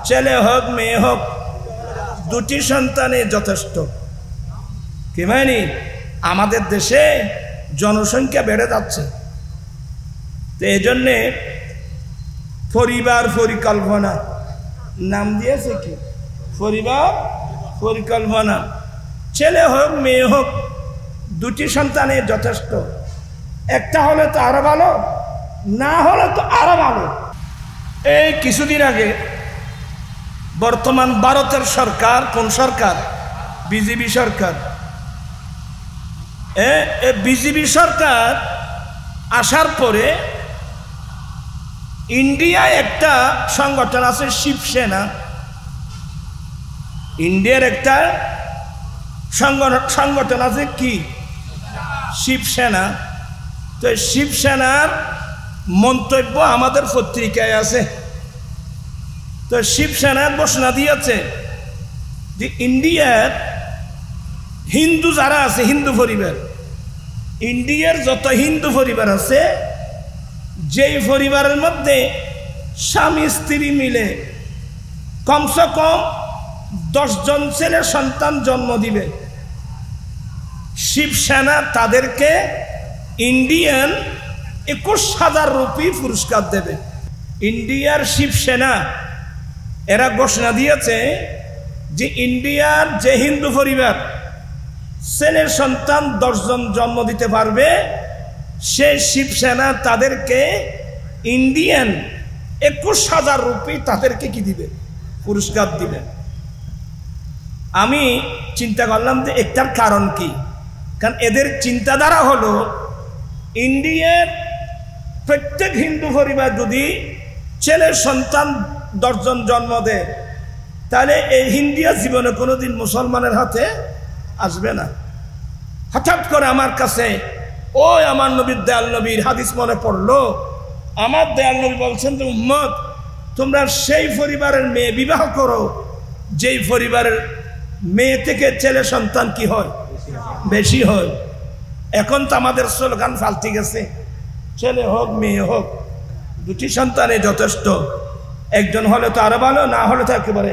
ছেলে হোক মেয়ে হোক দুটি সন্তানই যথেষ্ট। কি মানে আমাদের দেশে জনসংখ্যা বেড়ে যাচ্ছে, তো এই জন্যে পরিবার পরিকল্পনা নাম দিয়েছে কি পরিবার পরিকল্পনা। ছেলে হোক মেয়ে হোক দুটি সন্তানই যথেষ্ট। একটা হলে তো আরো ভালো, না হলে তো আরো ভালো। এই কিছুদিন আগে বর্তমান ভারতের সরকার, কোন সরকার? বিজেপি সরকার। বিজেপি সরকার আসার পরে ইন্ডিয়ায় একটা সংগঠন আছে শিবসেনা। ইন্ডিয়ার একটা সংগঠন আছে কি শিবসেনা। তো শিবসেনার মন্তব্য আমাদের পত্রিকায় আছে। তো শিবসেনার ঘোষণা দিয়েছে যে ইন্ডিয়ার হিন্দু যারা আছে, হিন্দু পরিবার, ইন্ডিয়ার যত হিন্দু পরিবার আছে, যেই পরিবারের মধ্যে স্বামী স্ত্রী মিলে কমসে কম 10 জন ছেলে সন্তান জন্ম দিবে, শিবসেনা তাদেরকে ইন্ডিয়ান 21,000 রুপি পুরস্কার দেবে। ইন্ডিয়ার শিবসেনা এরা ঘোষণা দিয়েছে যে ইন্ডিয়ার যে হিন্দু পরিবার ছেলে সন্তান 10 জন জন্ম দিতে পারবে, সে শিবসেনা তাদেরকে ইন্ডিয়ান 21,000 রুপি তাদেরকে কি দিবে? পুরস্কার দিবে। আমি চিন্তা করলাম যে একটার কারণ কি, কারণ এদের চিন্তাধারা হলো ইন্ডিয়ার প্রত্যেক হিন্দু পরিবার যদি ছেলে সন্তান 10 জন জন্ম দেয়, তাহলে এই ইন্ডিয়া জীবনে কোনোদিন মুসলমানের হাতে আসবে না। হঠাৎ করে আমার কাছে ওই আমার নবীর দয়াল নবীর হাদিস মনে পড়লো। আমার দয়াল নবী বলছেন যে উম্মত, তোমরা সেই পরিবারের মেয়ে বিবাহ করো যেই পরিবারের মেয়ে থেকে ছেলে সন্তান কি হয়? বেশি হয়। এখন তো আমাদের স্লোগান পাল্টে গেছে, ছেলে হোক মেয়ে হোক দুটি সন্তানে যথেষ্ট। একজন হলে তো আরো ভালো, না হলে তো একেবারে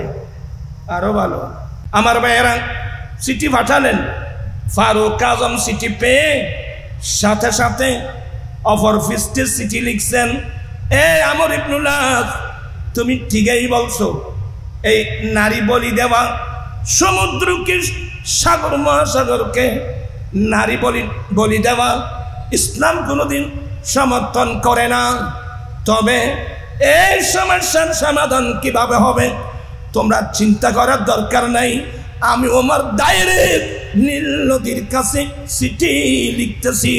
আরো ভালো। আমার ভাইয়েরা চিঠি পাঠালেন, ফারুক আজম চিঠি পেয়ে সাথে সাথে অপর পৃষ্ঠে চিঠি লিখছেন, আমর ইবনুল আস, তুমি ঠিকই বলছো, এই নারী বলি দেওয়া, সমুদ্রকে সাগর মহাসাগরকে নারী বলি দেওয়া ইসলাম কোনোদিন সমর্থন করে না। তবে এই সমস্যার সমাধান কিভাবে হবে তোমরা চিন্তা করার দরকার নাই। আমি ওমর ডাইরেক্ট নীল নদীর কাছে চিঠি লিখতেছি।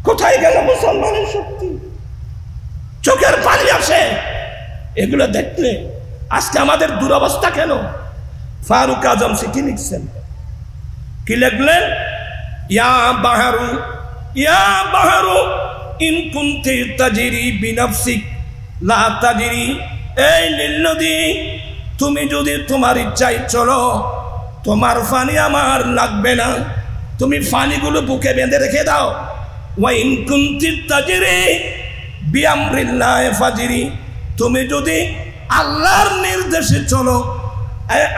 কোথায় গেল মুসলমানের শক্তি? চোখের পানি আসে এগুলো দেখলে। আজকে আমাদের দুরবস্থা কেন? ফারুক আজম চিঠি লিখছেন, কি লিখলেন? ইয়া বাহারু, ইয়া বাহারু ইন কুনতি তাজরি বিনাফসিক লা তাজরি। এই নীল নদী, তুমি যদি তোমার ইচ্ছায় চলো, তোমার পানি আমার লাগবে না, তুমি পানিগুলো বুকে বেঁধে রেখে দাও। ওয়া ইন কুনতি তাজরি বিআমরিল্লাহ ফাজরি, তুমি যদি আল্লাহর নির্দেশে চলো,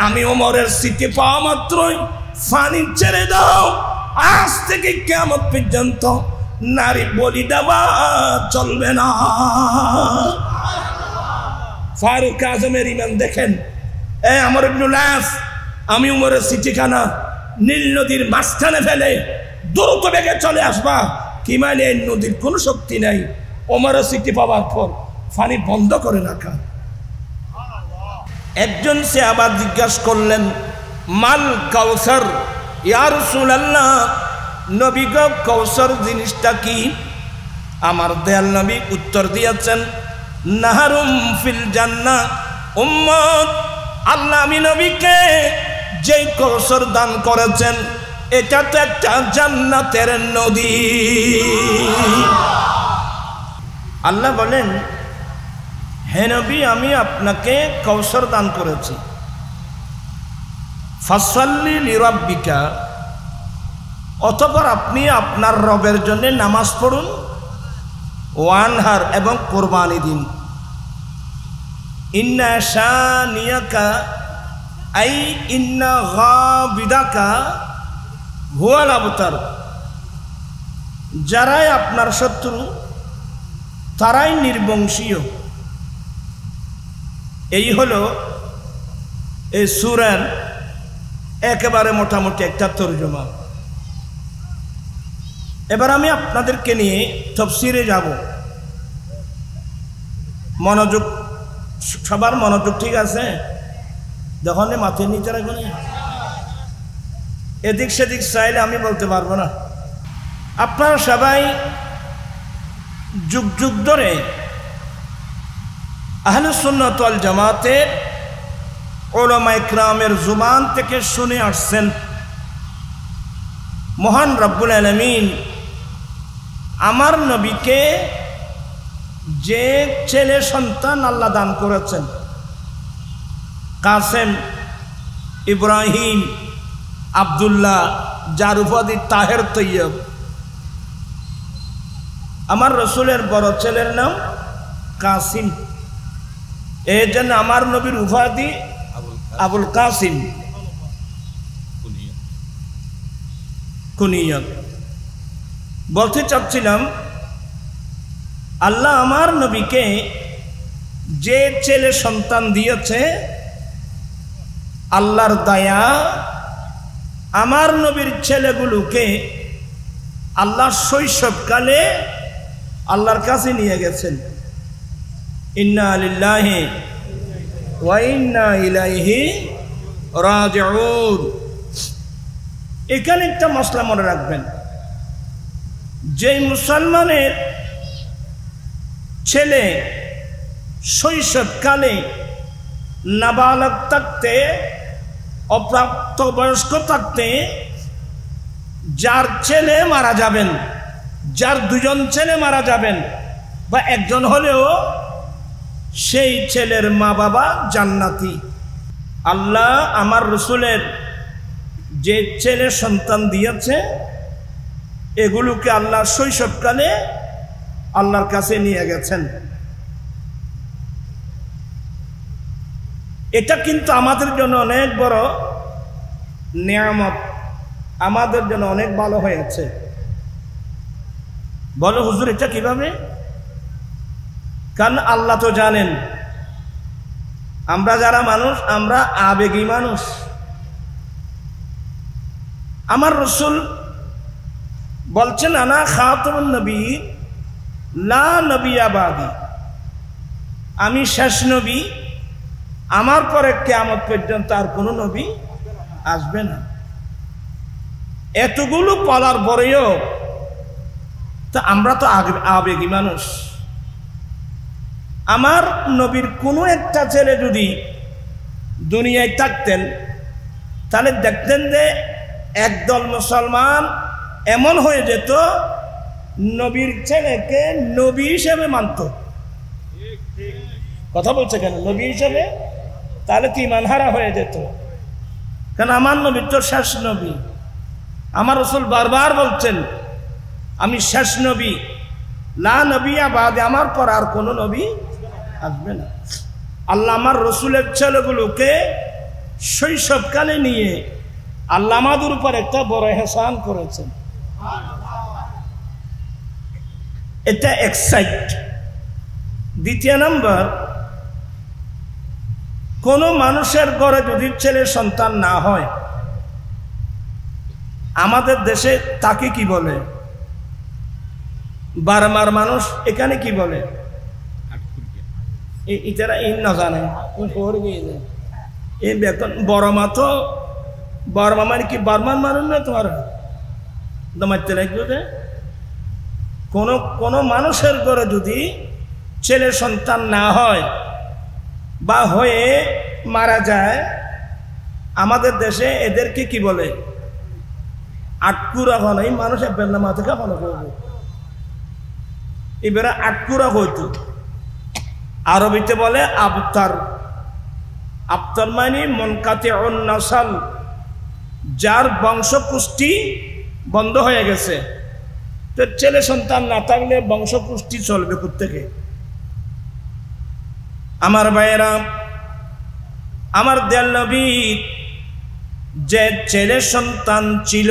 আমি ওমরের চিঠি পাওয়া মাত্রই পানি ছেড়ে দাও। আজ থেকে কিয়ামত পর্যন্ত নারী বলি দেওয়া চলবে না। ফারুক আজমের ইমান দেখেন। আমর ইবনুল আস, আমি ওমরের চিঠিখানা নীল নদীর মাঝখানে ফেলে দ্রুত বেগে চলে আসবা। কি মানে এই নদীর কোনো শক্তি নাই। ওমরের চিঠি পাওয়ার পর পানি বন্ধ করে রাখা। একজন সে আবার জিজ্ঞাসা করলেন, মাল কাউসার ইয়া রাসূলুল্লাহ, নবী গো কাউসার জিনিসটা কি? আমার দয়াল নবী উত্তর দিয়েছেন, নাহারুম ফিল জান্নাহ। উম্মত, আল্লাহ আমি নবীকে যেই কাউসার দান করেছেন, এটা তো একটা জান্নাতের নদী। আল্লাহ বলেন, হে নবী, আমি আপনাকে কাউসার দান করেছি। ফাসাল্লি লিরাব্বিকা, অতঃপর আপনি আপনার রবের জন্য নামাজ পড়ুন। ওয়ানহার, এবং কোরবানি দিন। ইন্না শানিয়াকা আই ইন্না গাবিদাকা হুয়াল আবতার, যারাই আপনার শত্রু তারাই নির্বংশীয়। এই হলো এই সূরার একেবারে মোটামুটি একটা তর্জমা। এবার আমি আপনাদেরকে নিয়ে তাফসীরে যাব। মনোযোগ, সবার মনোযোগ ঠিক আছে? যখন মাথায় নিচে রাখুন, এদিক সেদিক চাইলে আমি বলতে পারবো না। আপনারা সবাই যুগ যুগ ধরে আহলুস সুন্নাত ওয়াল জামাতের উলামা ইকরামের জুবান থেকে শুনে আসছেন, মহান রব্বুল আলামিন আমার নবীকে যে ছেলে সন্তান আল্লাহ দান করেছেন, কাসেম, ইব্রাহিম, আব্দুল্লাহ, যার উপাধি তাহের তৈয়ব, আমার রসুলের বড় ছেলের নাম কাসিম। এই জন্য আমার নবীর উপাধি আবুল কাসিম কুনিয়ত। বলতে চাচ্ছিলাম, আল্লাহ আমার নবীকে যে ছেলে সন্তান দিয়েছে, আল্লাহর দয়া আমার নবীর ছেলেগুলোকে আল্লাহ শৈশবকালে আল্লাহর কাছে নিয়ে গেছেন। ইন্না লিল্লাহি ওয়া ইন্না ইলাইহি রাজিউন। এখানে একটা মশলা মনে রাখবেন, যেই মুসলমানের ছেলে শৈশবকালে নাবালক থাকতে, অপ্রাপ্ত বয়স্ক থাকতে যার ছেলে মারা যাবেন, যার দুজন ছেলে মারা যাবেন বা একজন হলেও, সেই ছেলের মা বাবা জান্নাতি। আল্লাহ আমার রসুলের যে ছেলে সন্তান দিয়েছে, এগুলোকে আল্লাহ শৈশবকালে আল্লাহর কাছে নিয়ে গেছেন। এটা কিন্তু আমাদের জন্য অনেক বড় নিয়ামত, আমাদের জন্য অনেক ভালো হয়েছে। বলো হুজুর এটা কিভাবে? কারণ আল্লাহ তো জানেন আমরা যারা মানুষ, আমরা আবেগী মানুষ। আমার রসুল বলছেন, আনা খাতামুন নবী লা নবিয়্যা বাদি, আমি শেষ নবী, আমার পরে কিয়ামত পর্যন্ত আর কোনো নবী আসবে না। এতগুলো বলার পরেও তো আমরা তো আবেগী মানুষ। আমার নবীর কোনো একটা ছেলে যদি দুনিয়ায় থাকতেন, তাহলে দেখতেন যে একদল মুসলমান এমন হয়ে যেত নবীর ছেলেকে নবী হিসেবে মানত। কথা বলছে কেন? নবী হিসেবে, তাহলে তো ঈমান হারা হয়ে যেত। কারণ আমার নবী তো শেষ নবী। আমার রাসূল বারবার বলছেন, আমি শেষ নবী, লা নবিয়্যা বাদে, আমার পর আর কোনো নবী আসবে না। আল্লাহ আমার রসুলের ছেলেগুলোকে শৈশবকালে নিয়ে আল্লাহ আমাদের উপর একটা বড় এহসান করেছেন। এটা এক সাইড। দ্বিতীয় নাম্বার, কোন মানুষের ঘরে যদি ছেলে সন্তান না হয়, আমাদের দেশে তাকে কি বলে? বার্মার মানুষ এখানে কি বলে? ইতারা ইন না জানে। এই বেতন বড়মা, তো বড়মা মানে কি বার্মার মানুষ না? তোমার মারতে লাগবে। কোন মানুষের ঘরে যদি ছেলে সন্তান না হয় বা হয়ে মারা যায়, আমাদের দেশে এদেরকে কি বলে? আটকুরা হন। এই মানুষ একবার না মাথা খাওয়ানো করবে, এবারে আটকুরা হইতো। আরবিতে বলে আবতার। আবতার মানে মুনকাতিউন নাসাল, যার বংশপুষ্টি বন্ধ হয়ে গেছে। তো ছেলে সন্তান না থাকলে বংশপুষ্টি চলবে কোত্থেকে? আমার ভাইয়েরা, আমার দয়াল নবীর যে ছেলে সন্তান ছিল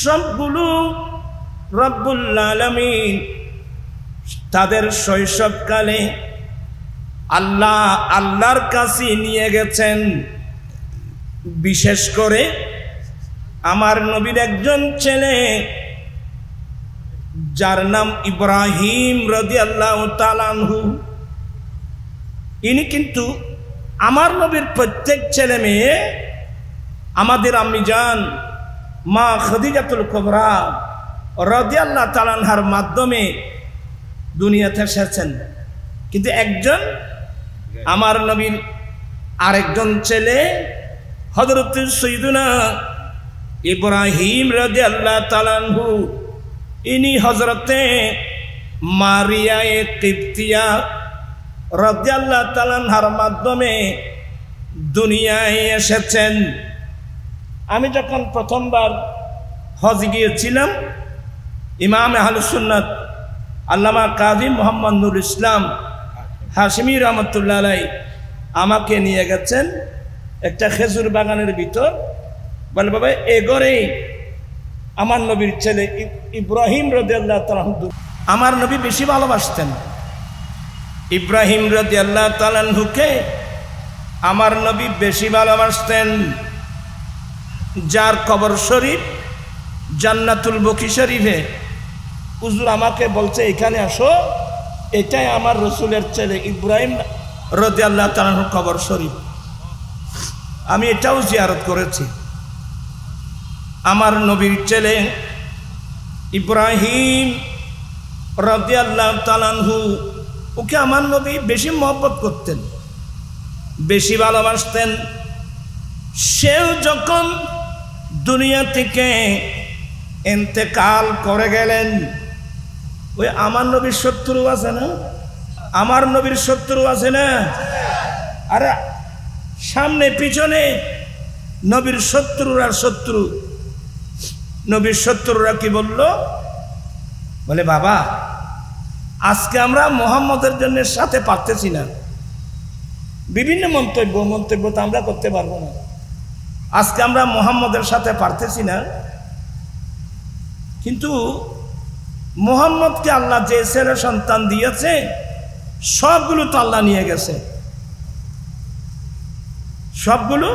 সবগুলো রব্বুল আলামিন তাদের শৈশবকালে আল্লাহর কাছে নিয়ে গেছেন। বিশেষ করে আমার নবীর একজন ছেলে যার নাম ইব্রাহিম রাদিয়াল্লাহু তাআলা আনহু, ইনি কিন্তু আমার নবীর প্রত্যেক ছেলে মেয়ে আমাদের আম্মিজান মা খাদিজাতুল কুবরা রাদিয়াল্লাহু তাআলা আনহার মাধ্যমে দুনিয়াতে এসেছেন। কিন্তু একজন আমার নবীর আরেকজন ছেলে হযরত সাইয়্যিদুনা ইব্রাহিম রাদিয়াল্লাহু তাআলা আনহু, ইনি হযরতে মারিয়া কিবতিয়া রাদিয়াল্লাহু তাআলা আনহার মাধ্যমে দুনিয়ায় এসেছেন। আমি যখন প্রথমবার হজ গিয়েছিলাম, ইমাম আহলুস সুন্নাত আল্লামা কাজী মোহাম্মদ নুর ইসলাম হাশমি রহমতুল্লাহ আলাইহি আমাকে নিয়ে গেছেন একটা খেজুর বাগানের ভিতর। বলে বাবা, এ ঘরেই আমার নবীর ছেলে ইব্রাহিম রাদিয়াল্লাহু তাআলা আনহু, আমার নবী বেশি ভালোবাসতেন। ইব্রাহিম রাদিয়াল্লাহু তাআলা আনহুকে আমার নবী বেশি ভালোবাসতেন, যার কবর শরীফ জান্নাতুল বকি শরীফে। হুজুর আমাকে বলছে এখানে আসো, এটাই আমার রসুলের ছেলে ইব্রাহিম রাদিয়াল্লাহু তাআলা আনহুর কবর শরীফ। আমি এটাও জিয়ারত করেছি। আমার নবীর ছেলে ইব্রাহিম রাদিয়াল্লাহু তাআলা আনহু, ওকে আমার নবী বেশি মহব্বত করতেন, বেশি ভালোবাসতেন। সেও যখন দুনিয়া থেকে ইন্তেকাল করে গেলেন, ওই আমার নবীর শত্রু আছে না, আমার নবীর শত্রু আছে না, আরে সামনে পিছনে নবীর শত্রুরা শত্রু। নবীর শত্রুরা কি বলল? বলে বাবা, আজকে আমরা মুহাম্মদের জন্য সাথে পারতেছি না। বিভিন্ন মন্তব্য তো আমরা করতে পারবো না। আজকে আমরা মুহাম্মদের সাথে পারতেছি না, কিন্তু মুহাম্মদকে আল্লাহ যে ছেলে সন্তান দিয়েছে সবগুলো তো আল্লাহ নিয়ে গেছে, সবগুলো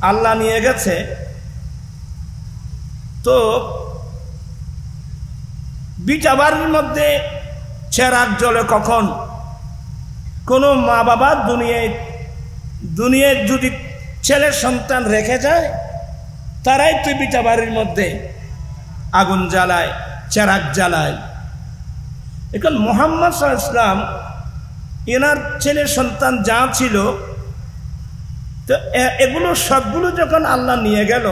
আল্লাহ নিয়ে গেছে। তো বিটাবাড়ির মধ্যে চেরাগ জ্বলে কখন? কোনো মা বাবা দুনিয়ায় যদি ছেলে সন্তান রেখে যায়, তারাই তো বিটাবাড়ির মধ্যে আগুন জ্বালায়, চেরাগ জ্বালায়। এখন মুহাম্মদ সাল্লাল্লাহু আলাইহি ওয়াসাল্লাম এনার ছেলে সন্তান যা ছিল, তো এগুলো সবগুলো যখন আল্লাহ নিয়ে গেল,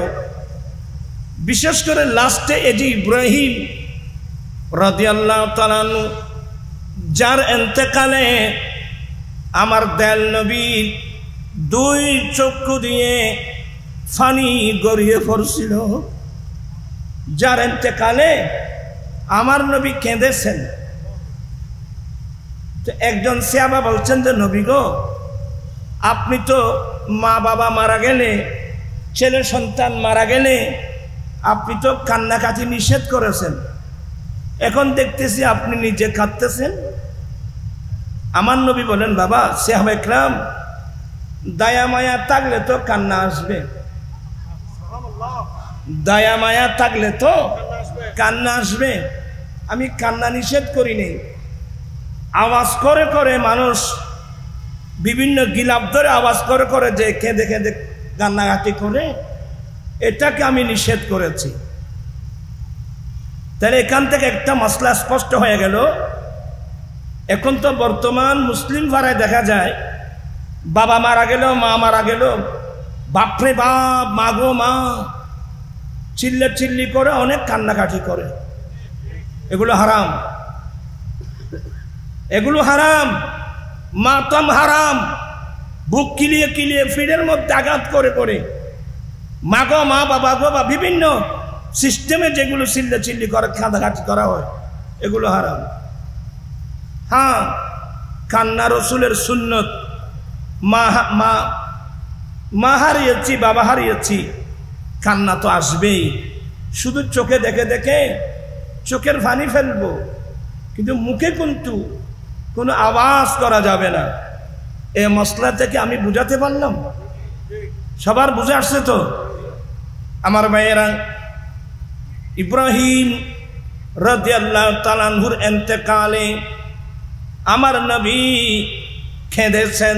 বিশেষ করে লাস্টে এই যে ইব্রাহিম রাদিয়াল্লাহু তাআলা আনহু, যার ইন্তেকালে আমার দয়াল নবী দুই চক্ষু দিয়ে পানি গড়িয়ে পড়ছিল, যার ইন্তেকালে আমার নবী কেঁদেছেন। তো একজন সাহাবা বলছেন যে নবী গো, আপনি তো মা বাবা মারা গেলে, ছেলে সন্তান মারা গেলে আপনি তো কান্নাকাটি নিষেধ করেছেন, এখন দেখতেছি আপনি নিজে কাঁদতেছেন। আমার নবী বলেন, বাবা সাহাবা ইকরাম, দয়া মায়া থাকলে তো কান্না আসবে, দয়া মায়া থাকলে তো কান্না আসবে। আমি কান্না নিষেধ করিনি। আওয়াজ করে করে মানুষ বিভিন্ন গিলাপ ধরে আওয়াজ করে করে যে কেঁদে কেঁদে কান্নাকাটি করে, এটাকে আমি নিষেধ করেছি। তাহলে এখান থেকে একটা মসলা স্পষ্ট হয়ে গেল। এখন তো বর্তমান মুসলিম পাড়ায় দেখা যায়, বাবা মারা গেল, মা মারা গেল, বাপরে বাপ, মা গো মা, চিল্লি করে অনেক কান্নাকাটি করে। এগুলো হারাম, এগুলো হারাম, মাতম হারাম। বুক কিলিয়ে কিলিয়ে ফিরের মধ্যে আঘাত করে করে মা গো মা, বাবা গো বা বিভিন্ন সিস্টেমে যেগুলো চিল্লি করে কাঁদাকাটি করা হয়, এগুলো হারাম। হ্যাঁ, কান্না রসুলের সুন্নত। মা হারিয়েছি, বাবা হারিয়েছি, কান্না তো আসবেই। শুধু চোখে দেখে দেখে চোখের পানি ফেলবো, কিন্তু মুখে কিন্তু কোনো আওয়াজ করা যাবে না। এই মশলা থেকে আমি বুঝাতে পারলাম? সবার বুঝে আসছে তো? আমার ভাইয়েরা, ইব্রাহিম রাদিয়াল্লাহু তাআলা আনহুর ইন্তেকালে আমার নবী কেঁদেছেন।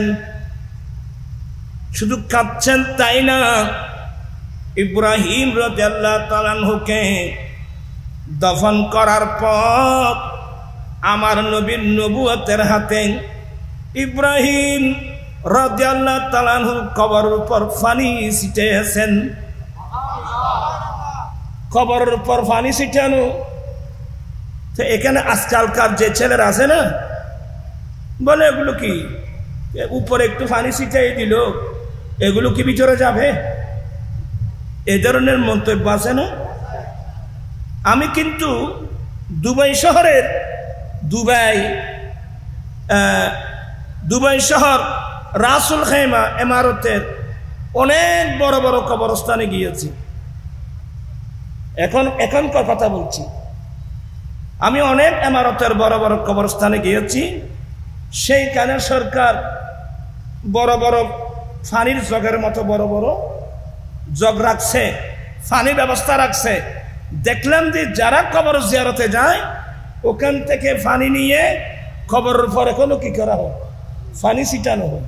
শুধু কাঁদছেন তাই না, ইব্রাহিম রাদিয়াল্লাহু তাআলা আনহুকে দফন করার পর আমার নবীর নবুয়তের হাতে ইব্রাহিম রাদিয়াল্লাহু তাআলা আনহুর কবরের উপর পানি ছিটিয়েছেন। কবরের উপর পানি ছিটানো। তো এখানে আজকালকার যে ছেলেরা আছে না, বলে এগুলো কি, উপরে একটু পানি ছিটাই দিল, এগুলো কি ভিতরে যাবে? এই ধরনের মন্তব্য আছে না? আমি কিন্তু দুবাই শহরের দুবাই শহর রাসুল খাইমা ইমারতের অনেক বড় বড় কবরস্থানে গিয়েছি। এখনকার কথা বলছি। আমি অনেক ইমারতের বড় বড় কবরস্থানে গিয়েছি। সেইখানে সরকার বড় বড় পানির জগের মতো বড় বড় জগ রাখছে, পানি ব্যবস্থা রাখছে। দেখলাম যে যারা কবর জিয়ারতে যায় ওখান থেকে পানি নিয়ে কবরের উপর এখনো কি করা হয়, পানি ছিটানো হয়।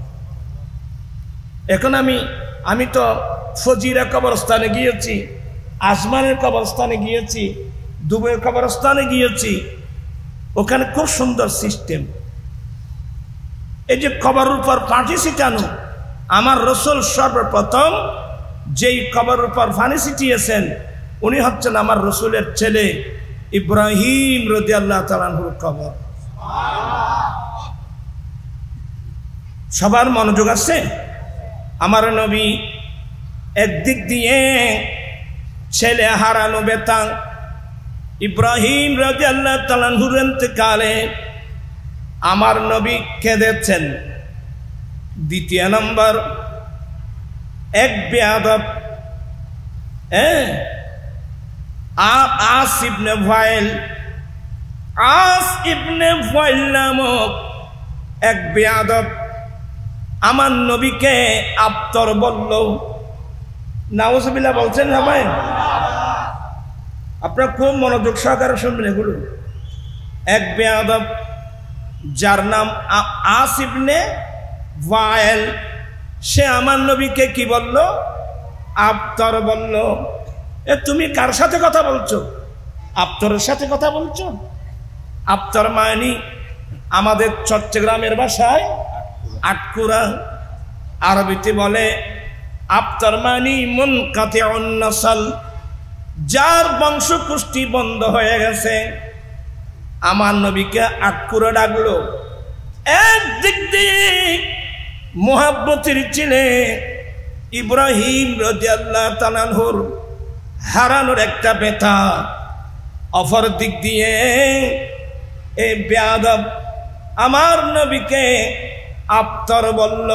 এখন আমি তো ফজিরা কবরস্থানে গিয়েছি, আসমানের কবরস্থানে গিয়েছি, দুবাইয়ের কবরস্থানে গিয়েছি। ওখানে খুব সুন্দর সিস্টেম। এই যে কবরের উপর পানি ছিটানো, আমার রসুল সর্বপ্রথম যেই কবরের উপর পানি ছিটিয়েছেন উনি হচ্ছেন আমার রসুলের ছেলে ইব্রাহিম রাদিয়াল্লাহু তাআলা আনহুর কবর। সবার মনোযোগ আছে? আমার নবী একদিক দিয়ে ছেলে হারানো বেতা ইব্রাহিম রাদিয়াল্লাহু তাআলা আনহুর ইন্তেকালে আমার নবী কেঁদেছেন। দ্বিতীয় নম্বর, এক বেয়াদব আস ইবনে ওয়াইল নামক এক বেয়াদব আমার নবীকে আপ্তর বলল। নাউজুবিল্লাহ বলছেন সবাই? আপনারা খুব মনোযোগ সহকারে শুনবেন এগুলো। এক বেয়াদব যার নাম আস ইবনে ওয়াইল, সে আমার নবীকে কি বলল? আপ্তর বলল। তুমি কার সাথে কথা বলছো? আপ্তরের সাথে কথা বলছো? আপ্তর মানে আমাদের চট্টগ্রামের ভাষায় আটকুরা, আরবিতে বলে আপ্তর মানে মুনকাতিউন নাসল, যার বংশ কুষ্টি বন্ধ হয়ে গেছে। আমার নবীকে আটকুরা ডাকলো। একদিক দিয়ে মুহাব্বতের ছেলে ইব্রাহিম রাদিয়াল্লাহু তাআলা আনহুর হারানোর একটা ব্যথা, অপর দিক দিয়ে এই বেয়াদব আমার নবীকে আপ্তর বলল,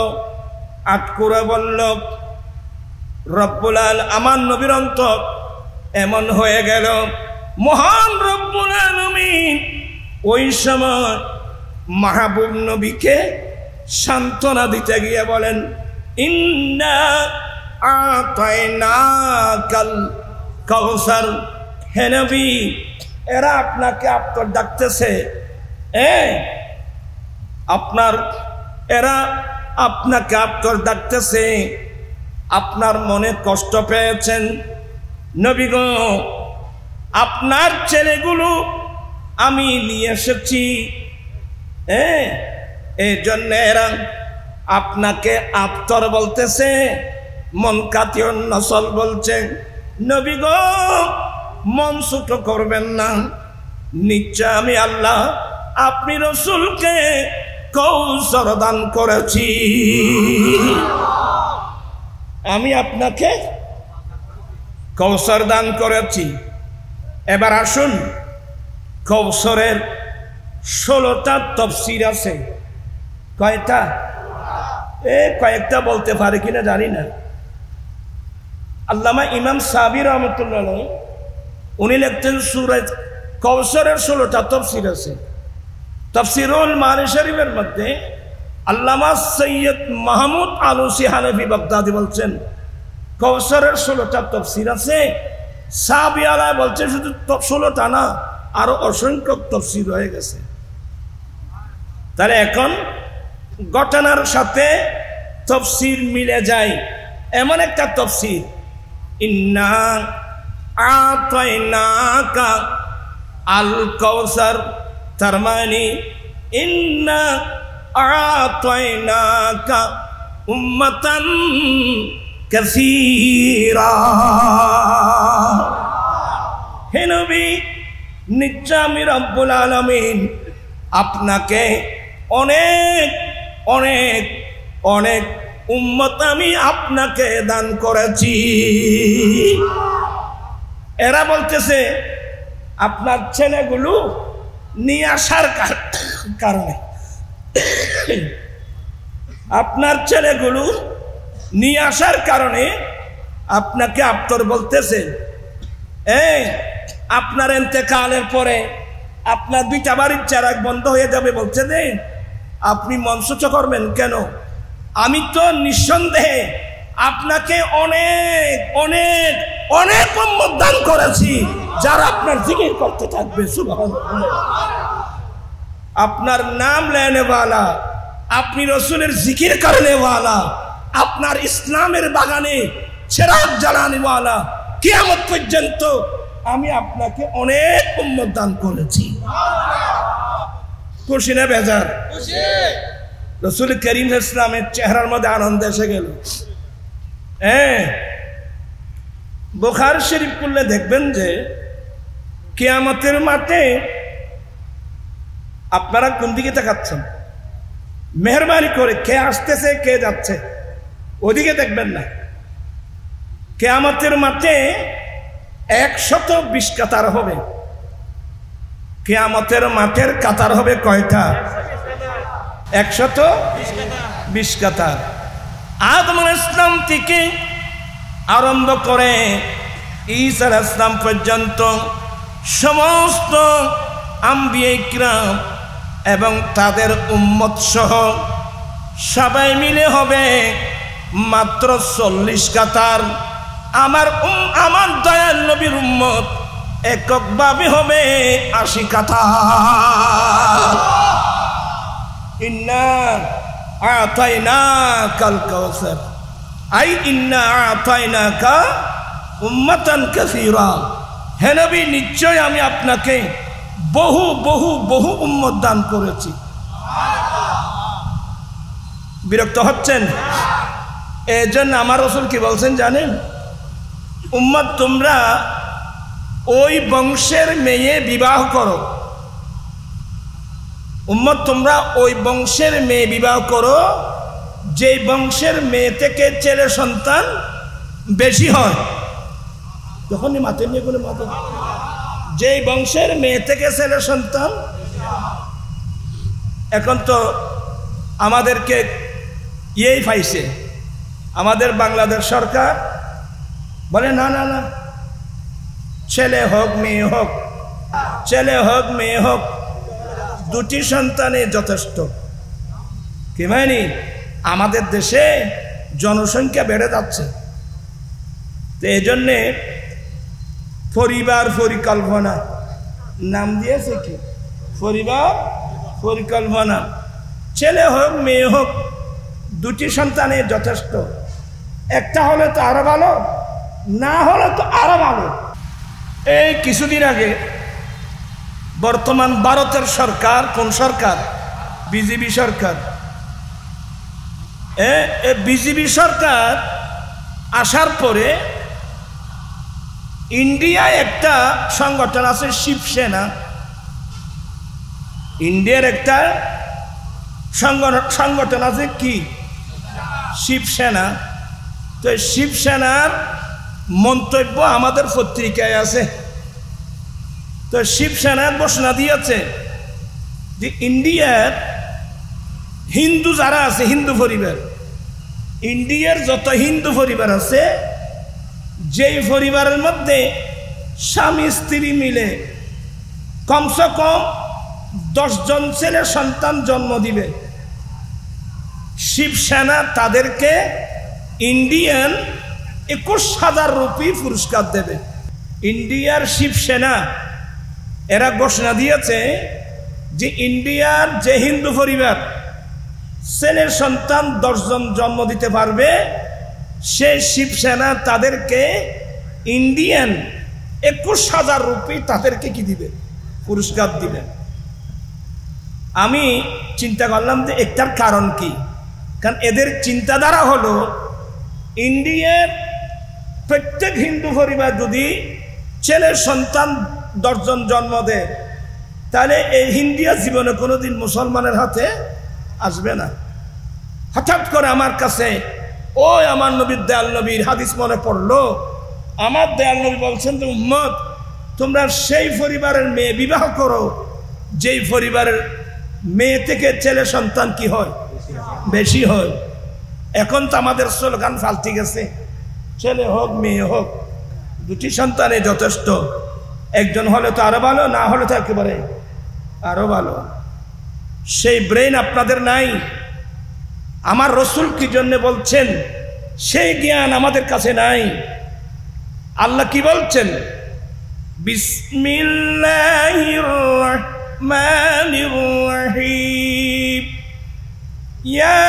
আটকুরা বলল। রব্বুল আলামিন, আমার নবীর অন্তর এমন হয়ে গেল, মহান রব্বুল আলামিন ওই সময় মাহবুব নবীকে সান্ত্বনা দিতে গিয়ে বলেন, ইন্না আতাইনাকাল কাউসার। হে নবী, এরা আপনাকে আপ্তর ডাকতেছে, এরা আপনাকে আপ্তর ডাকতেছে, আপনার মনে কষ্ট পেয়েছেন। নবী গো, আপনার ছেলেগুলো আমি নিয়ে এসেছি, এই জন্য এরা আপনাকে আপ্তর বলতেছে, মুনকাতিউন নাসল বলছে। নবী গো, মন ছোট করবেন না, নিশ্চয় আমি আল্লাহ আপনি রসুলকে কৌশর দান করেছি। আমি আপনাকে কৌশর দান করেছি। এবার আসুন, কৌশরের 16টা তাফসীর আছে। কয়টা? কয়েকটা বলতে পারে কিনা জানি না। আল্লামা ইমাম সাবি রহমতুল্লাহ আলাইহি উনি লিখতেন সূরা কাউসারের 16টা তাফসীর আছে। তাফসীরুল মানি শরীফের মধ্যে আল্লামা সৈয়দ মাহমুদ আলুসি হানাফি বাগদাদি বলছেন কাউসারের 16টা তাফসীর আছে। সাবি আলাইহি বলছেন শুধু 16টা না, আরো অসংখ্য তাফসীর হয়ে গেছে। তাহলে এখন ঘটনার সাথে তাফসীর মিলে যায় এমন একটা তাফসীর, ইন্না আতাইনাকা আল কাউসার, তার মানে ইন্না আতাইনাকা উম্মাতান কাসীরা। হে নবী, নিশ্চয় আমি রব্বুল আলামিন আপনাকে অনেক অনেক অনেক উম্মত আমি আপনাকে দান করেছি। এরা বলতেছে আপনার ছেলেগুলো নিয়ে আসার কারণে, আপনার ছেলেগুলো নিয়ে আসার কারণে আপনাকে আপ্তর বলতেছে আপনার ইন্তেকালের পরে আপনার 2টা বাড়ির চারাক বন্ধ হয়ে যাবে বলছে যে আপনি মনসুচ করবেন কেন? আমি তো নিঃসন্দেহে আপনাকে অনেক অনেক অনেক উম্মত দান করেছি যারা আপনার জিকির করতে থাকবে। সুবহানাল্লাহ। আপনার নাম লেনে ওয়ালা, আপনি রসুলের জিকির করনে ওয়ালা, আপনার ইসলামের বাগানে চিরাগ জ্বালানে ওয়ালা, কিয়ামত পর্যন্ত আমি আপনাকে অনেক উম্মত দান করেছি। খুশি না বেজার? রসুল করিম ইসলামের চেহারার মধ্যে আনন্দ এসে গেল। বুখারী শরীফ খুললে দেখবেন যে কিয়ামতের মাঠে আপনারা কোন দিকে তাকাচ্ছেন? মেহরবানি করে কে আসতেছে কে যাচ্ছে ওদিকে দেখবেন না। কিয়ামতের মাঠে 120 কাতার হবে। কিয়ামতের মাঠের কাতার হবে কয়টা? 120 কাতার। আদম আলাইহিস সালাম থেকে আরম্ভ করে ঈসা আলাইহিস সালাম পর্যন্ত সমস্ত আম্বিয়া ইকরাম এবং তাদের উম্মত সহ সবাই মিলে হবে মাত্র 40 কাতার। আমার দয়াল নবীর উম্মত এককভাবে হবে 80 কাতার। ইন্না আতাইনাকাল কাউসার, আই ইন্না আতাইনাকা উম্মাতান কাসীরা। হে নবী, নিশ্চয় আমি আপনাকে বহু বহু বহু উম্মত দান করেছি। বিরক্ত হচ্ছেন? এই জন্য আমার রাসূল কি বলছেন জানেন? উম্মত তোমরা ওই বংশের মেয়ে বিবাহ করো। উম্মত তোমরা ওই বংশের মেয়ে বিবাহ করো যে বংশের মেয়ে থেকে ছেলে সন্তান বেশি হয়। যখনই মাতে নিয়ে বলে মাতে, যে বংশের মেয়ে থেকে ছেলে সন্তান। এখন তো আমাদেরকে পাইছে আমাদের বাংলাদেশ সরকার, বলে না না না, ছেলে হোক মেয়ে হোক, ছেলে হোক মেয়ে হোক, 2টি সন্তানে যথেষ্ট। কি মানে আমাদের দেশে জনসংখ্যা বেড়ে যাচ্ছে, তো এই জন্যে পরিবার পরিকল্পনা নাম দিয়েছে কি? পরিবার পরিকল্পনা। ছেলে হোক মেয়ে হোক, 2টি সন্তানে যথেষ্ট। একটা হলে তো আরো ভালো, না হলে তো আরো ভালো। এই কিছুদিন আগে বর্তমান ভারতের সরকার, কোন সরকার? বিজেপি সরকার। বিজেপি সরকার আসার পরে ইন্ডিয়ায় একটা সংগঠন আছে শিবসেনা। ইন্ডিয়ার একটা সংগঠন আছে কি? শিবসেনা। তো শিবসেনার মন্তব্য আমাদের পত্রিকায় আছে। তো শিবসেনার ঘোষণা দিয়েছে যে ইন্ডিয়ার হিন্দু যারা আছে, হিন্দু পরিবার, ইন্ডিয়ার যত হিন্দু পরিবার আছে, যেই পরিবারের মধ্যে স্বামী স্ত্রী মিলে কমসে কম 10 জন ছেলে সন্তান জন্ম দিবে, শিবসেনা তাদেরকে ইন্ডিয়ান 21,000 রুপি পুরস্কার দেবে। ইন্ডিয়ার শিবসেনা এরা ঘোষণা দিয়েছে যে ইন্ডিয়ার যে হিন্দু পরিবার ছেলের সন্তান 10 জন জন্ম দিতে পারবে, সে শিবসেনা তাদেরকে ইন্ডিয়ান 21,000 রুপি তাদেরকে কি দিবে, পুরস্কার দিবে। আমি চিন্তা করলাম যে একটার কারণ কি, কারণ এদের চিন্তাধারা হলো ইন্ডিয়ার প্রত্যেক হিন্দু পরিবার যদি ছেলের সন্তান 10 জন জন্ম দেয়, তাহলে এই ইন্ডিয়া জীবনে কোনোদিন মুসলমানের হাতে আসবে না। হঠাৎ করে আমার কাছে ওই আমার নবীর দয়াল নবীর হাদিস মনে পড়লো। আমার দয়াল নবী বলছেন যে উম্মত, তোমরা সেই পরিবারের মেয়ে বিবাহ করো যেই পরিবারের মেয়ে থেকে ছেলে সন্তান কি হয়, বেশি হয়। এখন তো আমাদের স্লোগান পাল্টে গেছে, ছেলে হোক মেয়ে হোক 2টি সন্তানে যথেষ্ট, একজন হলে তো আরো ভালো, না হলে তো একেবারে আরো ভালো। সেই ব্রেন আপনাদের নাই। আমার রসুল কি জন্য বলছেন সেই জ্ঞান আমাদের কাছে নাই। আল্লাহ কি বলছেন, বিসমিল্লাহির রাহমানির রাহিম, ইয়া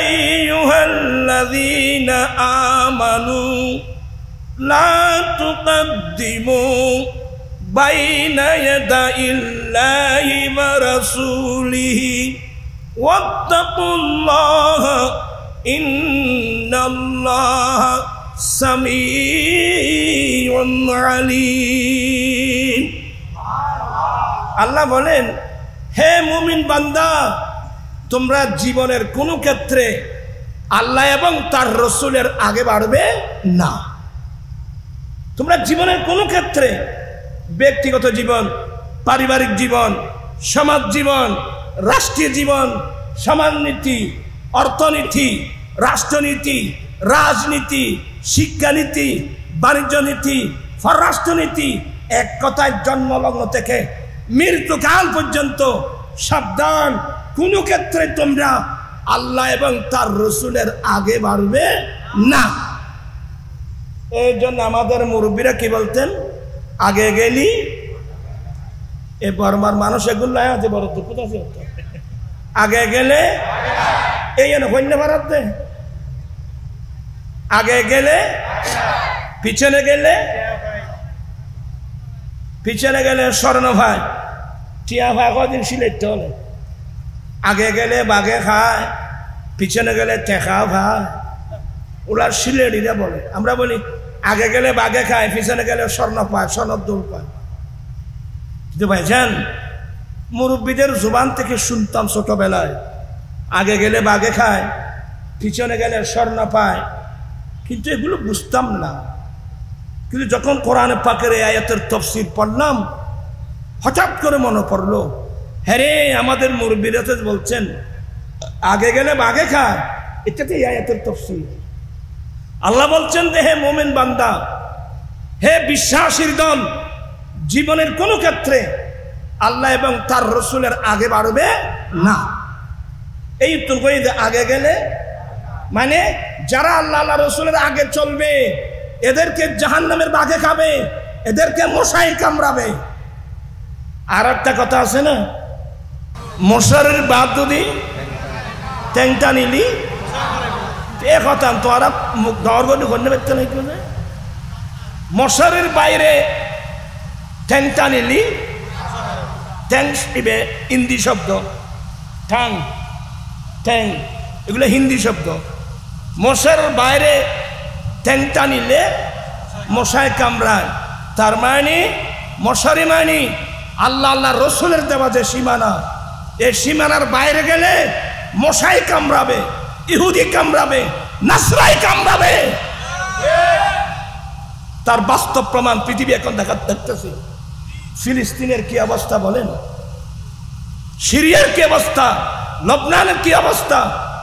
আইয়ুহাল্লাযীনা আমানু লা তুকদ্দিমু বাইনা ইয়াদাইল্লাহি ওয়া রাসূলিহি ওয়াত্তাকুল্লাহা ইন্নাল্লাহা সামিউন আলীম। আল্লাহ বলেন, হে মুমিন বান্দা, তোমরা জীবনের কোনো ক্ষেত্রে আল্লাহ এবং তার রসুলের আগে বাড়বে না। তোমরা জীবনের কোনো ক্ষেত্রে, ব্যক্তিগত জীবন, পারিবারিক জীবন, সমাজ জীবন, রাষ্ট্রীয় জীবন, সমাজনীতি, অর্থনীতি, রাষ্ট্রনীতি, রাজনীতি, শিক্ষানীতি, বাণিজ্য নীতি, পররাষ্ট্রনীতি, এক কথায় জন্মলগ্ন থেকে মৃত্যুকাল পর্যন্ত সাবধান, কোনো ক্ষেত্রে তোমরা আল্লাহ এবং তার রসুলের আগে বাড়বে না। এই জন্য আমাদের মুরব্বীরা কি বলতেন, আগে গেলি। এ বর্মার মানুষ এগুলো আছে, বড় দুঃখ আছে, আগে গেলে এই হইন্য ভারত দে, আগে গেলে পিছনে গেলে, পিছনে গেলে স্বর্ণ ভাই, টিয়া ভাই কদিন সিলেট হলে, আগে গেলে বাঘে খায়, পিছনে গেলে টেকা ভাই, ওরা সিলেটিরা বলে। আমরা বলি আগে গেলে বাঘে খায়, পিছনে গেলে স্বর্ণ পায়, স্বর্ণর দৌড় পায়। কিন্তু ভাইজান, মুরব্বীদের জুবান থেকে শুনতাম ছোটবেলায়, আগে গেলে বাঘে খায়, পিছনে গেলে স্বর্ণ পায়, কিন্তু এগুলো বুঝতাম না। কিন্তু যখন কোরআনে পাকের এই আয়াতের তাফসীর পড়লাম, হঠাৎ করে মনে পড়লো, হ্যাঁ রে, আমাদের মুরব্বীরা তো বলছেন আগে গেলে বাঘে খায়, এটাতে এই আয়াতের তাফসীর। আল্লাহ বলছেন যে হে মুমিন বান্দা, হে বিশ্বাসীর দল, জীবনের কোন ক্ষেত্রে আল্লাহ এবং তার রসুলের আগে বাড়বে না। এই তুলবে আগে গেলে মানে যারা আল্লাহ আল্লাহ রসুলের আগে চলবে এদেরকে জাহান্নামের বাঘে খাবে, এদেরকে মশাই কামড়াবে। আর একটা কথা আছে না, মশারের বাদ যদি ট্যাংটা নিলি এ কথা তোরা মুখ ধর করতে পারতে নাই। মশারের বাইরে ট্যাংটা নিলি, ট্যাং হিন্দি শব্দ, ঠাং ট্যাং এগুলো হিন্দি শব্দ। মশার বাইরে ট্যাংটা নিলে মশায় কামড়ায়, তার মানে মশারি মানে আল্লাহ আল্লাহ রসুলের দেওয়া যে সীমানা, এই সীমানার বাইরে গেলে মশাই কামড়াবে, ইহুদি কামড়াবে, নাসরাই কামড়াবে। তার বাস্তব প্রমাণ পৃথিবী এখন দেখতেছে। ফিলিস্তিনের কি অবস্থা বলেন, সিরিয়ার কি অবস্থা, লবনানের কি অবস্থা,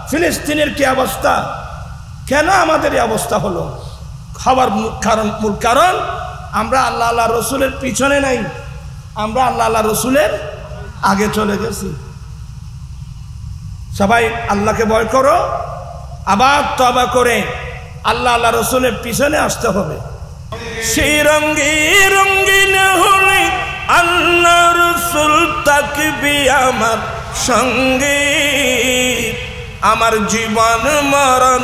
ফিলিস্তিনের কি অবস্থা, কেন আমাদের এই অবস্থা হলো? খাবার মূল কারণ আমরা আল্লাহ রসুলের পিছনে নাই, আমরা আল্লাহ রসুলের আগে চলে গেছি। সবাই আল্লাহকে ভয় করো, আবার তওবা করে আল্লাহ রসুলের পিছনে আসতে হবে। সেই রঙে রঙিন হলে আল্লাহ রসুল থাকবে আমার সঙ্গে, আমার জীবন মরণ,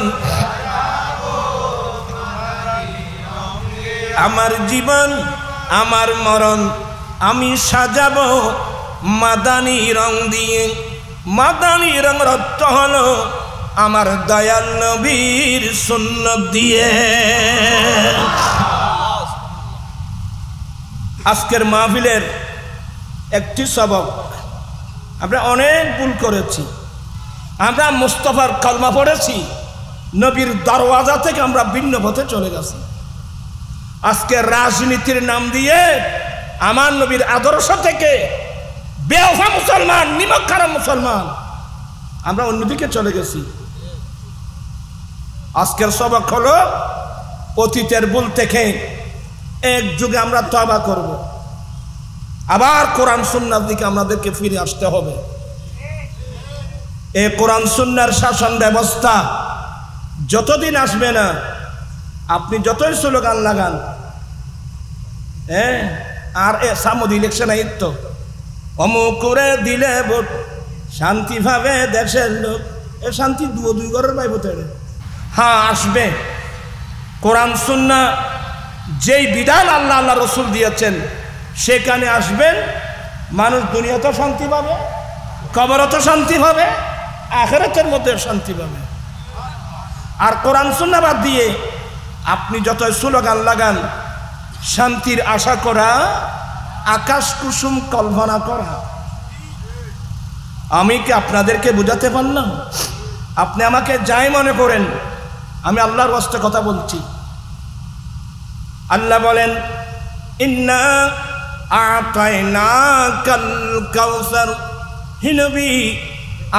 আমার জীবন আমার মরণ আমি সাজাবো মাদানী রং দিয়ে। মাদানী রং অর্থ হলো আমার দয়াল নবীর সুন্নাত দিয়ে। আজকের মাহফিলের একটি সবক, আমরা অনেক ভুল করেছি। আমরা মুস্তাফার কলমা পড়েছি, নবীর দরওয়াজা থেকে আমরা ভিন্ন পথে চলে গেছি। আজকে রাজনীতির নাম দিয়ে আমার নবীর আদর্শ থেকে বেওফা মুসলমান, নিমক খারাপ মুসলমান, আমরা অন্যদিকে চলে গেছি। আজকের সবক হলো অতীতের ভুল থেকে এক যুগে আমরা তওবা করব, আবার কোরআন সুন্নাহর দিকে আমাদেরকে ফিরে আসতে হবে। এই কোরআন সুন্নাহর শাসন ব্যবস্থা যতদিন আসবে না, আপনি যতই স্লোগান লাগান, আর সামুদ ইলেকশন আইত অমুক করে দিলে ভোট, শান্তি ভাবে দেশের লোক, এ শান্তি দুই ঘরের ভাই ভোটে। হ্যাঁ আসবে, কোরআন সুন্নাহ যেই বিধান আল্লাহ রসুল দিয়েছেন সেখানে আসবেন, মানুষ দুনিয়াতেও শান্তি পাবে, কবরতেও শান্তি পাবে, আখিরাতের মধ্যে শান্তি পাবে। আর কোরআন সুন্নাহ বাদ দিয়ে আপনি যতই স্লোগান লাগান, শান্তির আশা করা, আকাশ কুসুম কল্পনা করা। আমি কি আপনাদেরকে বুঝাতে পারলাম? আপনি আমাকে যাই মনে করেন, আমি আল্লাহর ওয়াস্তে কথা বলছি। আল্লাহ বলেন, ইন্না আতাইনাকাল কাউসার, হে নবী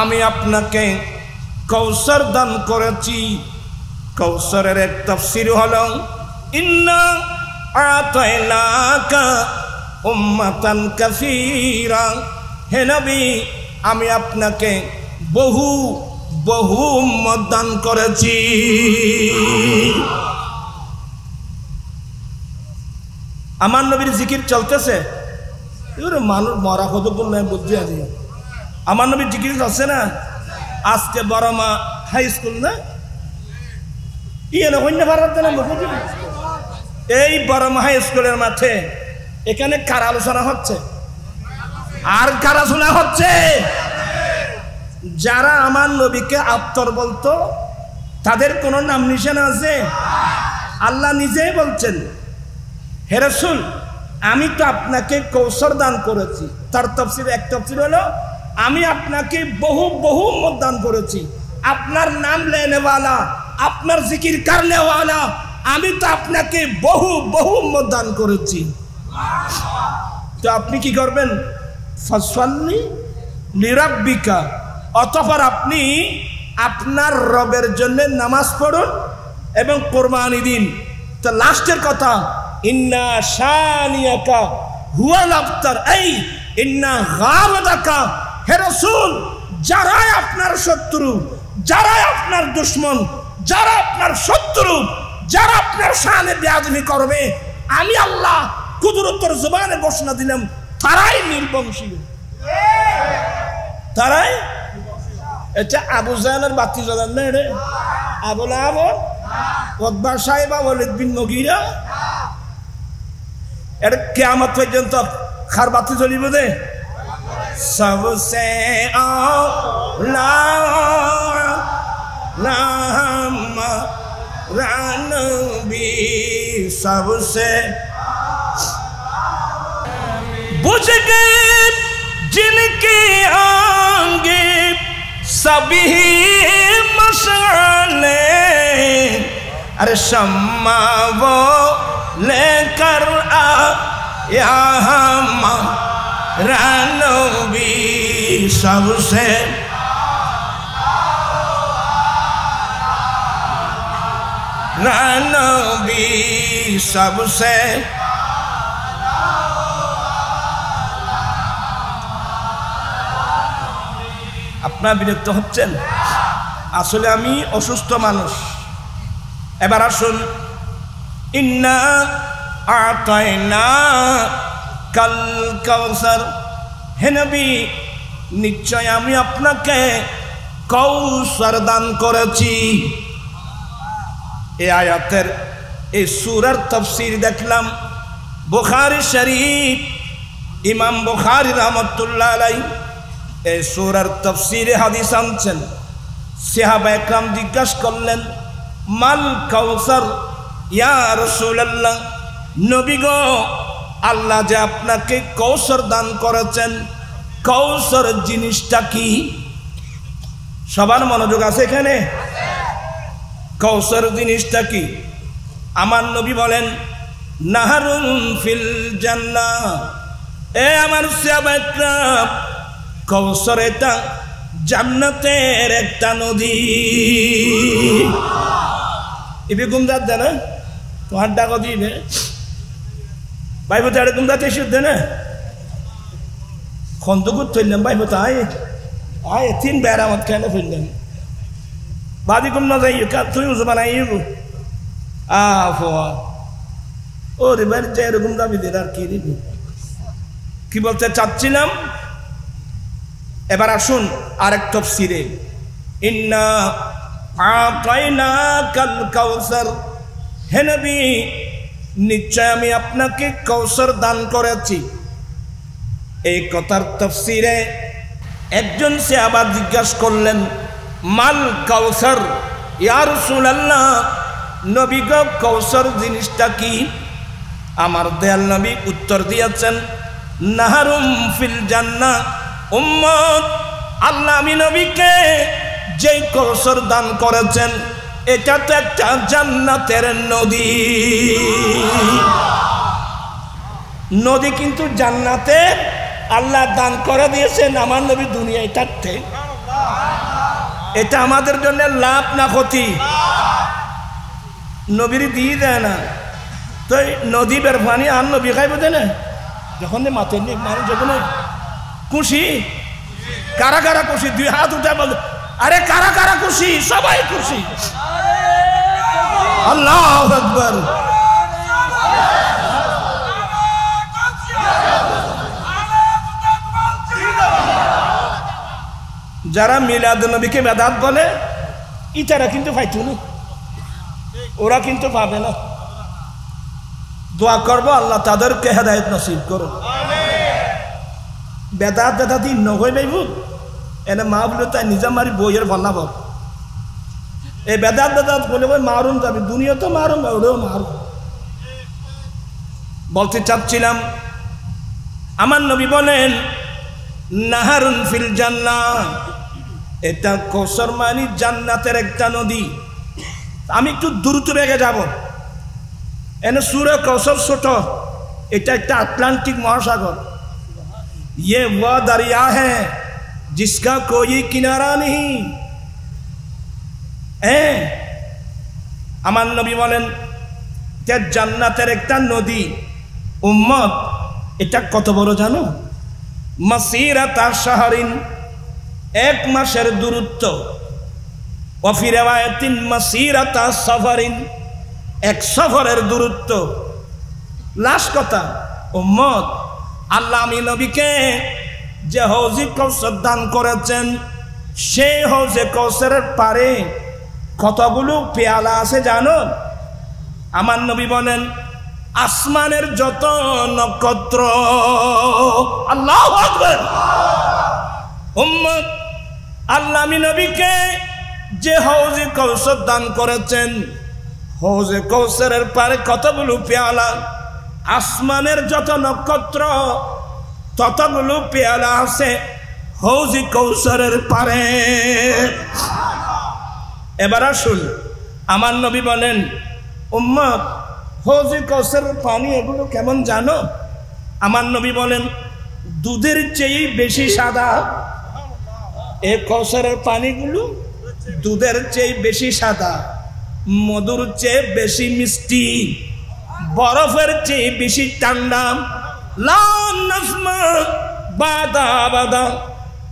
আমি আপনাকে কৌসর দান করেছি। কৌসরের এক তাফসীর হলো ইন্না আতাইনাকা উম্মাতান কাসীরা, হে নবী আমি আপনাকে বহু বহু উম্মত দান করেছি। আমার নবীর জিকির চলতেছে, মানুষ মরা কত বললেন বুঝছি। আজ আমার নবীর জিকির চলছে না। আজকে বড়মা হাই স্কুল না, এই বড়মা হাই স্কুলের মাঠে এখানে কার আলোচনা হচ্ছে? আর কারা শোনা হচ্ছে? যারা আমার নবীকে আত্মর বলতো তাদের কোন নাম নিশানা আছে? আল্লাহ নিজেই বলছেন, হে রাসূল আমি তো আপনাকে কৌশর দান করেছি। তার তাফসীর এক তাফসীর হলো আমি আপনাকে বহু বহু উম্মত দান করেছি। আপনার নাম লেনেওয়ালা, আপনার জিকির করনেওয়ালা, আমি তো আপনাকে বহু বহু উম্মত দান করেছি। তো আপনি কি করবেন? ফাসল্লি লিরাব্বিকা, অতঃপর আপনি আপনার রবের জন্য নামাজ পড়ুন এবং কোরবানি দিন। তো লাস্টের কথা, ইন্না শানিয়াকা হুয়াল আবতার, এই ইন্না গাওয়াদাকা, হে রাসূল যারাই আপনার শত্রু, যারাই আপনার দুশমন, যারা আপনার শত্রু, যারা আপনার শানে বেয়াদবি করবে, আমি আল্লাহ কুদরতের জবানে ঘোষণা দিলাম তারাই নির্বংশী, তারাই। এটা আবু জাহেলের বাতি জ্বলেন না? রে আবু লাহাব, উতবা সাহেবা, ওয়ালিদ বিন মুগীরা, এটা কিয়ামত পর্যন্ত খার বাতি জ্বলিব দে। সবসে আলা নবী, সবসে बुझ गए जिनके आगे सभी मशाले, अरे शम्मा वो लेकर आया हमारा नबी, सबसे नबी सबसे আপনারা বিরক্ত হচ্ছেন? আসলে আমি অসুস্থ মানুষ। এবার আসুন, ইন্না আতাইনা কাল কাউসার, হে নবী নিশ্চয় আমি আপনাকে কৌসার দান করেছি। এই আয়াতের এই সূরার তাফসীর দেখলাম বুখারী শরীফ, ইমাম বুখারী রাহমাতুল্লাহ আলাইহি এই সূরার তাফসীরে হাদিস আনছেন। সাহাবা একরাম জিজ্ঞাসা করলেন, মাল কাউসার ইয়া রাসূলুল্লাহ, নবী গো আল্লাহ যে আপনাকে কৌসার দান করেছেন, কৌসার জিনিসটা কি? সবার মনোযোগ আছে এখানে? কৌসার জিনিসটা কি? আমার নবী বলেন, নাহারুন ফিল জান্নাহ। এ আমার সাহাবা একরাম, কৌসার এটা জান্নাতের একটা নদী। ইবে গুমদার দেনা তোমার ডাক দিবে ভাই বোধ আরে গুমদাতে শুদ্ধ না খন্দকুত ফেললাম ভাই বোধ আয় আয় তিন বেড়ামত কেন ফেললাম বাদি গুম না যাই তুই বানাই ও রে বাড়ি যাই এরকম দাবি দে আর কি দিবি কি বলতে চাচ্ছিলাম। এবার আসুন আরেক তাফসীরে, ইন্না আতাইনাকাল কাউসার, হে নবী নিশ্চয় আমি আপনাকে কৌসার দান করেছি। এই কথার তাফসীরে একজন সাহাবা জিজ্ঞাসা করলেন, মাল কাউসার ইয়া রাসূলুল্লাহ, নবী গো কৌসার জিনিসটা কি? আমার দয়াল নবী উত্তর দিয়েছেন, নাহারুম ফিল জান্নাহ। উম্মত, আল্লাহ আমি নবীকে যে কৌসার দান করেছেন এটা তো একটা জান্নাতের নদী। নদী কিন্তু জান্নাতে আল্লাহ দান করে দিয়েছেন আমার নবী দুনিয়ায় থাকতে। এটা আমাদের জন্য লাভ না ক্ষতি? নবীর দিয়ে দেয় না তো নদী বের পানি আর নবী খাইব দেয় না যখন মাথের মানুষ যখন খুশি। কারা কারা খুশি? দুই হাত উঠে বল, আরে কারা কারা খুশি? সবাই খুশি। আল্লাহু আকবার। যারা মিলাদ নবীকে বেদাত বলে ইটারা কিন্তু পাইতো না, ওরা কিন্তু পাবে না। দোয়া করবো আল্লাহ তাদেরকে হেদায়েত নসিব করুন। বেদাত বেদাতি নগৈ পাইব এনে মা বলে তাই নিজা মারি বইয়ের বন্যাব। এই বেদাত বেদাত বলে বই মারুন যাবে, দুনিয়া তো মারুন ওরেও মারুন। বলতে চাচ্ছিলাম আমার নবী বলেন, নাহারুন ফিল জান্নাহ, এটা কৌসার মানে জান্নাতের একটা নদী। আমি একটু দ্রুত বেগে যাব। এনে সূরা কৌসার ছোট, এটা একটা আটলান্টিক মহাসাগর। ये वो दरिया है जिसका कोई किनारा नहीं। আমার নবী বলেন যে জান্নাতের একটা নদী। উম্মত, এটা কত বড় জানো? মাসিরাতা শাহরিন, এক মাসের দূরত্ব। ওয়া ফি রিওয়ায়াতিন মাসিরাতা সাফারিন, এক সফরের দূরত্ব। লাস্ট কথা উম্মত, আল্লাহ আমি নবীকে যে হৌজে কৌসার দান করেছেন সেই হৌজে কৌসারের পারে কতগুলো পেয়ালা আছে জানো? আমার নবী বলেন আসমানের যত নক্ষত্র। আল্লাহু আকবার। উম্মত, আল্লাহ আমি নবীকে যে হৌজে কৌসার দান করেছেন, হৌজে কৌসারের পারে কতগুলো পেয়ালা, আসমানের যত নক্ষত্র ততগুলো পেয়ালা আছে হৌজে কৌসারের পারে। এবার আসুন আমার নবী বলেন, উম্মত হৌজে কৌসারের পানি এগুলো কেমন জানো? আমার নবী বলেন দুধের চেয়ে বেশি সাদা। এই কৌসারের পানিগুলো দুধের চেয়ে বেশি সাদা। মধুর চেয়ে বেশি মিষ্টি, বরফের চেয়ে বেশি ঠান্ডা। লা নাসমা বাদা বাদা,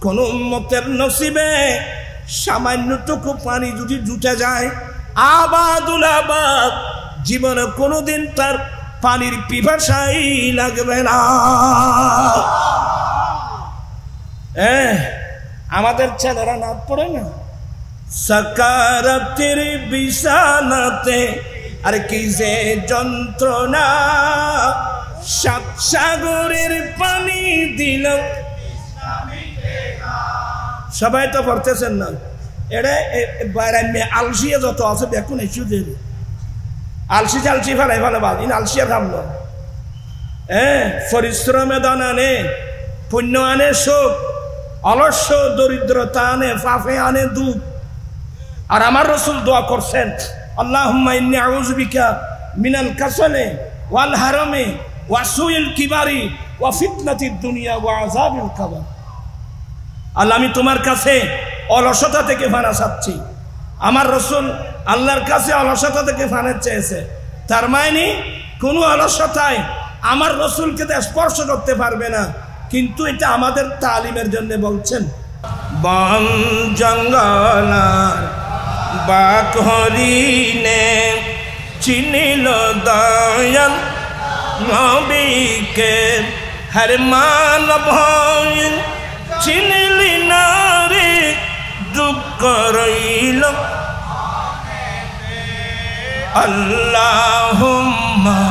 কোন উম্মতের নসিবে সামান্যটুকু পানি যদি জুটে যায়, আবাদুল আবাদ, জীবনে কোনোদিন তার পানির পিপাসাই লাগবে না। আমাদের ছেলেরা নাচ পড়ে না, সাকারাতের বিছানাতে আর কি যে যন্ত্রণা, সাত সাগরের পানি দিল। সবাই তো পড়তেছেন না, এটা বাইরে আলসিয়া যত আছে দেখুন, এই সুদের আলসি চালসি ফেলাই ফেলে বাদ, ইন আলসিয়া থামলো। পরিশ্রমে দান আনে, পুণ্য আনে সুখ, অলস্য দরিদ্রতা আনে, ফাফে আনে দুঃখ। আর আমার রাসূল দোয়া করছেন, আল্লাহুম্মা ইন্নী আউযু বিকা মিনাল কাসালি ওয়াল হারামি ওয়া সুইল কিবারি ওয়া ফিতনাতিদ দুনিয়া ওয়া আযাবিল কবর। আল্লাহ, আমি তোমার কাছে অলসতা থেকে ফানা চাচ্ছি। আমার রাসূল আল্লাহর কাছে অলসতা থেকে ফানা চেয়েছে, তার মানে কোনো অলসতায় আমার রাসূলকে স্পর্শ করতে পারবে না। কিন্তু এটা আমাদের তালিমের জন্য বলছেন। বন জঙ্গলার বাক হরিণে চিনিল দয়াল নবীকে, হর মানব চিনিলি না রে, দুঃখ রইল। আল্লাহুম্মা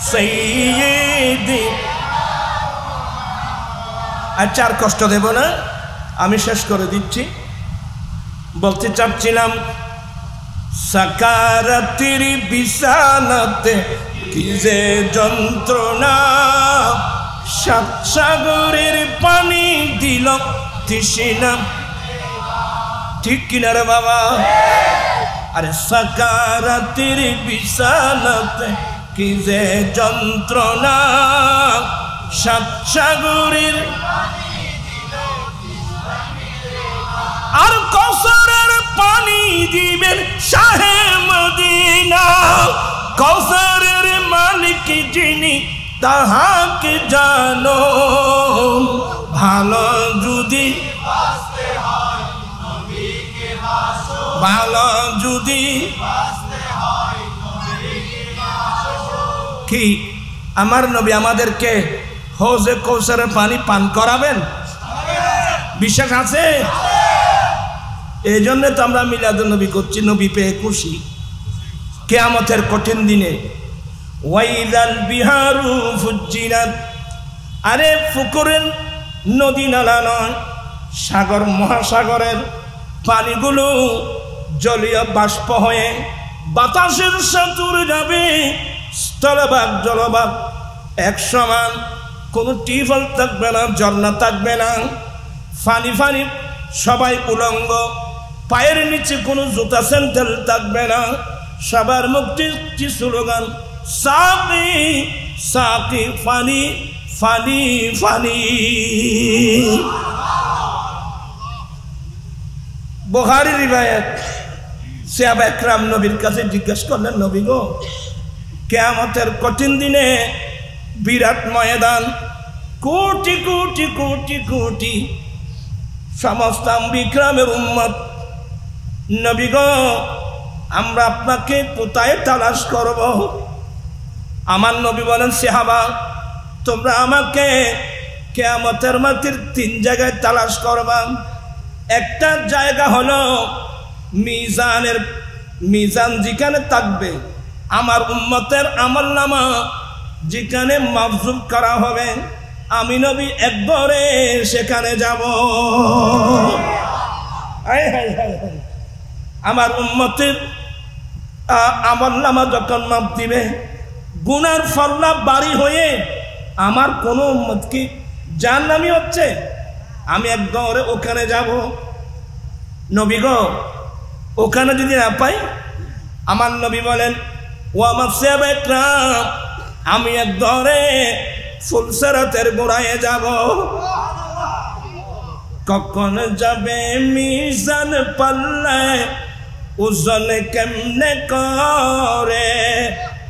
সাইয়্যিদি। আচ্ছা, আর কষ্ট দেব না, আমি শেষ করে দিচ্ছি। বলতে চাচ্ছিলাম, সাকারাতের বিছানাতে কি যে যন্ত্রণা, সাত সাগরের পানি দিল তৃষ্ণা। ঠিক কিনা রে বাবা? আরে সাকারাতের বিছানাতে কি যে যন্ত্রণা, সাত সাগরের আর কৌসারের পানি দিবেন শাহে মদিনা। কৌসারের মালিক যিনি তাহাকে জানো, ভালো যদি ভালো যদি কি আমার নবী আমাদেরকে হৌজে কৌসারের পানি পান করাবেন? বিশ্বাস আছে? এই জন্য তো আমরা মিলাদুন নবী করছি, নবী পেয়ে খুশি। কিয়ামতের কঠিন দিনে ওয়াইদাল বিহারু ফুজ্জিরাত, আরে পুকুরের নদী নালা নয়, সাগর মহাসাগরের পানিগুলো জলীয় বাষ্প হয়ে বাতাসের সাথে উড়ে যাবে। স্থলভাগ জলভাগ এক সমান, কোনো টিউবওয়েল থাকবে না, ঝর্ণা থাকবে না, ফানি ফানি সবাই উলঙ্গ, পায়ের নিচে কোনো জুতা স্যান্ডেল থাকবে না। সবার মুক্তি স্লোগান, সাকি সাকি ফানি ফানি ফানি। বুখারীর রিওয়ায়াত, সাহাবা একরাম নবীর কাছে জিজ্ঞেস করলেন, নবী গো, কিয়ামতের কঠিন দিনে বিরাট ময়দান, কোটি কোটি কোটি কোটি সমস্ত বিক্রমের উম্মত, নবী গো, আমরা আপনাকে কোথায় তালাশ করব? আমার নবী বলেন, সাহাবা, তোমরা আমাকে কিয়ামতের মাটির 3 জায়গায় তালাশ করবা। একটা জায়গা হলো মিজান যেখানে থাকবে, আমার উম্মতের আমলনামা যেখানে মাফজুল করা হবে, আমি নবী একবারে সেখানে যাব। আমার উম্মতের আমলনামা যখন মাপ দিবে, গুনার ফল্লা বাড়ি হয়ে আমার কোন উম্মত কি জাহান্নামী হচ্ছে, আমি একবারে ওখানে যাব। নবী গো, ওখানে যদি না পাই, আমার নবী বলেন, ও আমার সাহাবা একরাম, আমি একবারে ফুলসিরাতের গোড়ায় যাব। কখন যাবে মিজান পাল্লায় ওজন কেমনে করে,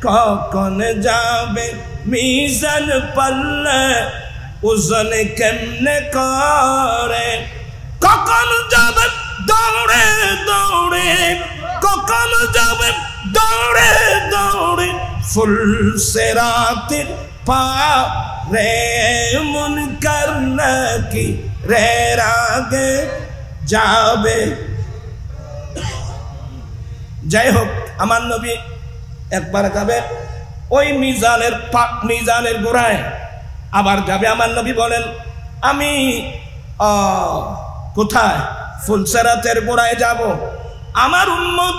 কখন যাবে মিজান পাল্লায় ওজন কেমনে করে, কখন যাবে দৌড়ে দৌড়ে, কখন যাবে দৌড়ে দৌড়ে ফুলসিরাতের পারে, মুনকার নাকি রে আগে যাবে। যাই হোক, আমার নবী একবার যাবে ওই মিজানের গোড়ায়, আবার যাবে। আমার নবী বলেন আমি কোথায়? ফুলসিরাতের গোড়ায় যাব। আমার উম্মত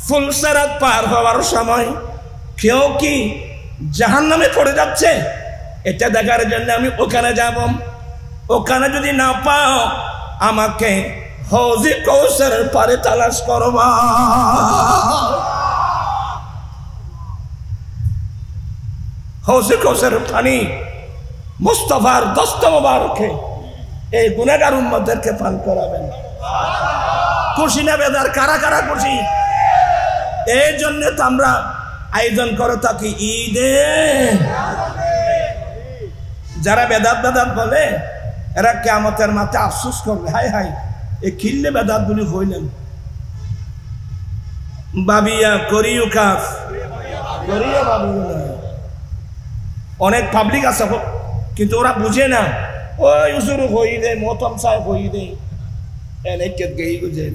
ফুলসিরাত পার হওয়ার সময় কেউ কি জাহান্নামে পড়ে যাচ্ছে এটা দেখার জন্য আমি ওখানে যাব। ওখানে যদি না পাও আমাকে হৌজে কৌসারের পারে তালাশ করবা। হৌজে কৌসারের পানি মুস্তাফার দস্ত মোবারকে এই গুনাহগার উম্মতদেরকে পান করাবেন। খুশি না বেদার? কারা কারা খুশি? এই জন্য তো আমরা আয়োজন করে থাকি ঈদে। যারা বেদাত বেদাত বলে এরা কিয়ামতের মাঠে আফসোস করবে, হাই হাই এ খিল্লে বেদাত বলি হইলেন। বাবিয়া করিও কাফ করিও বাবিয়া। অনেক পাবলিক আছে কিন্তু ওরা বুঝে না। ওই উসুরু হই দে, মতম সাহেব হই দে, এনেকে গেই বুঝে।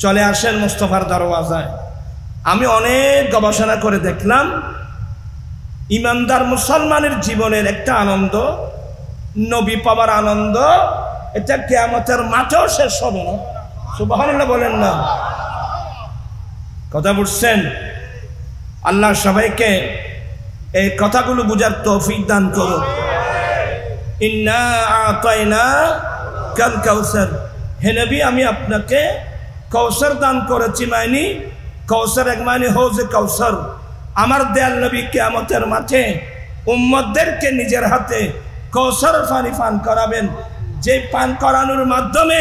চলে আসেন মুস্তাফার দরওয়াজায়। আমি অনেক গবেষণা করে দেখলাম ইমানদার মুসলমানের জীবনের একটা আনন্দ, নবী পাওয়ার আনন্দ, এটা কিয়ামতের মাঠেও শেষ হবে না। সুবহানাল্লাহ বলেন না? কথা বুঝছেন? আল্লাহ সবাইকে এই কথাগুলো বুঝার তৌফিক দান করুন। ইন্না আতাইনা কাল কাউসার, হে নবী আমি আপনাকে কৌসার দান করেছি। মাইনি কৌসার এক মানে হৌজে কৌসার। আমার দয়াল নবী কিয়ামতের মাঠে উম্মতদেরকে নিজের হাতে কৌসার পানি পান করাবেন, যে পান করানোর মাধ্যমে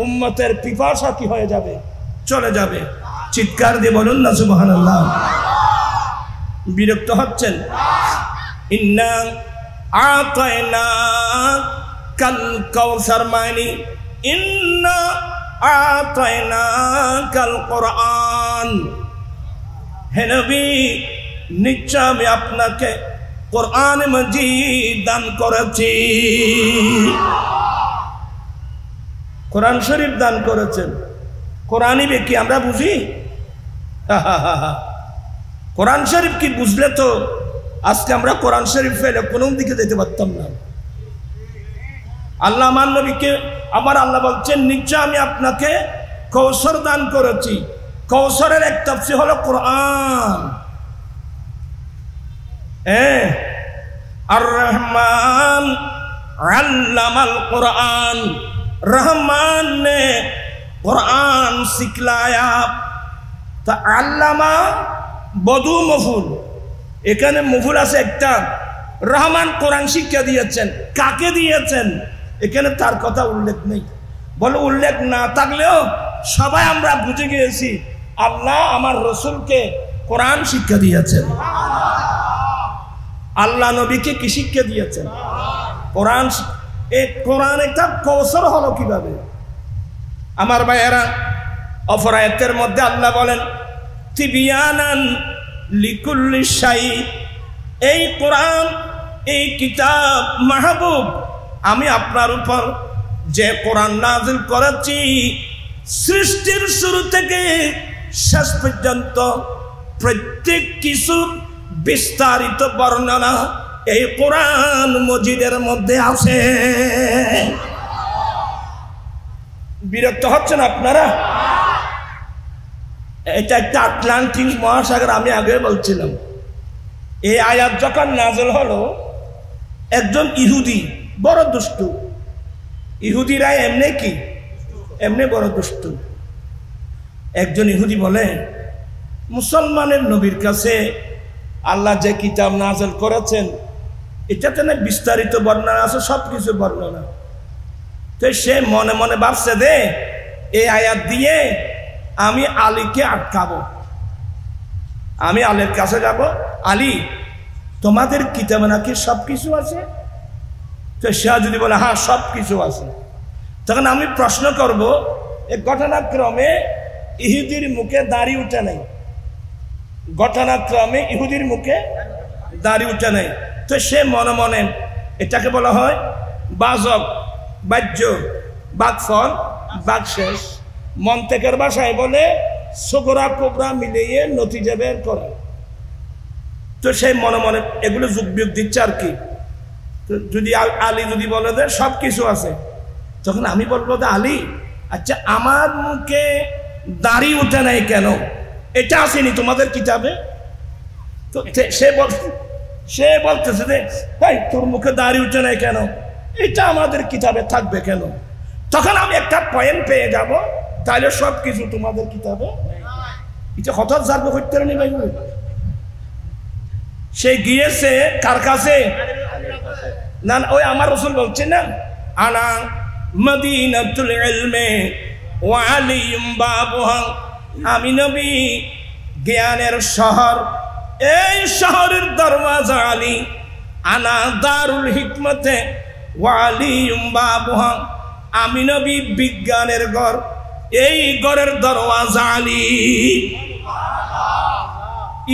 উম্মতের পিপাসা কি হয়ে যাবে? চলে যাবে। চিৎকার দিয়ে বলুন না সুবহানাল্লাহ। বিরক্ত হচ্ছেন? ইন্না আতাইনা কাল কাউসার মানে ইন্না আতাইনা কাল কোরআন। হে নবী নিশ্চয় আমি আপনাকে কোরআন মাজিদ দান করেছি। কোরআন শরীফ দান করেছেন। কোরআনই কি আমরা বুঝি? কোরআন শরীফ কি বুঝলে তো আজকে আমরা কোরআন শরীফ ফেলে কোন দিকে যেতে পারতাম না। আল্লাহ আমার নবীকে আবার আল্লাহ বলছেন নিশ্চয় আমি আপনাকে কৌশর দান করেছি। কৌশরের এক তাফসীর হলো কোরআন। আর রহমান আল্লামাল কোরআন, রহমান ने कुरान सिखलाया। তা আল্লামা বদু মফুল, এখানে মফুল আছে একটা। রহমান কোরআন শিক্ষা দিয়েছেন, কাকে দিয়েছেন এখানে তার কথা উল্লেখ নেই। বলে উল্লেখ না থাকলেও সবাই আমরা বুঝে গিয়েছি আল্লাহ আমার রসুলকে কোরআন শিক্ষা দিয়েছেন। আল্লাহ নবীকে কি শিক্ষা দিয়েছেন? কোরআন। এই কোরআন একটা কৌশল হলো কিভাবে? আমার ভাইয়েরা, অপর আয়াতের মধ্যে আল্লাহ বলেন তিবিয়ানান লিকুল্লি শাই। এই কোরআন, এই কিতাব মাহবুব, আমি আপনার উপর যে কোরআন নাযিল করেছি সৃষ্টির শুরু থেকে শেষ পর্যন্ত প্রত্যেক কিছু বিস্তারিত বর্ণনা এই কোরআন মজিদের মধ্যে আছে। বিরক্ত হচ্ছেন আপনারা? এটা একটা আটলান্টিক মহাসাগর। আমি আগে বলছিলাম এই আয়াত যখন নাযিল হলো, একজন ইহুদি বড় দুষ্টু, ইহুদিরা এমনি কি এমনি বড় দুষ্টু, একজন ইহুদি বলে মুসলমানের নবীর কাছে আল্লাহ যে কিতাব নাযিল করেছেন এটাতে না বিস্তারিত বর্ণনা আছে, সবকিছু বর্ণনা। তো সে মনে মনে ভাবছে দে এই আয়াত দিয়ে আমি আলীকে আটকাবো, আমি আলীর কাছে যাব, আলী তোমাদের কিতাবে নাকি সব কিছু আছে? তো সে যদি বলে হ্যাঁ সব কিছু আছে, তখন আমি প্রশ্ন করব এই ঘটনাক্রমে ইহুদির মুখে দাড়ি উঠে নাই, ঘটনাক্রমে ইহুদির মুখে দাড়ি উঠে নাই। তো সে মনে মনে এটাকে বলা হয় বাজক, বাহ্য, বাকফল, বাকশেষ। মন্তেকের ভাষায় বলে সগরা কোবরা মিলিয়ে নতিজা বের করা। তো সেই মনে মনে এগুলো যুগ বিয়োগ দিচ্ছে আর কি। তো যদি আলী যদি বলে যে সব কিছু আছে, তখন আমি বলবো যে আলী আচ্ছা আমার মুখে দাড়ি উঠে নাই কেন, এটা আসেনি তোমাদের কিতাবে? তো সে বলতেছে যে ভাই তোর মুখে দাড়ি উঠে নাই কেন, এটা আমাদের কিতাবে থাকবে কেন? তখন আমি একটা পয়েন্ট পেয়ে যাব, তাহলে সব কিছু তোমাদের কিতাবে। এটা হঠাৎ জানবো করতে নি ভাই। সে গিয়েছে কার কাছে? না ওই আমার রাসূল বলছে না আনা মদিনাতুল ইলমে ওয়া আলিয়ুম বাবুহা, আমি নবী জ্ঞানের শহর, এই শহরের দরওয়াজা আলী। আনা দারুল হিকমতে ওয়া আলিয়ুম বাবুহা, আমি নবী বিজ্ঞানের ঘর, এই ঘরের দরওয়াজা আলী।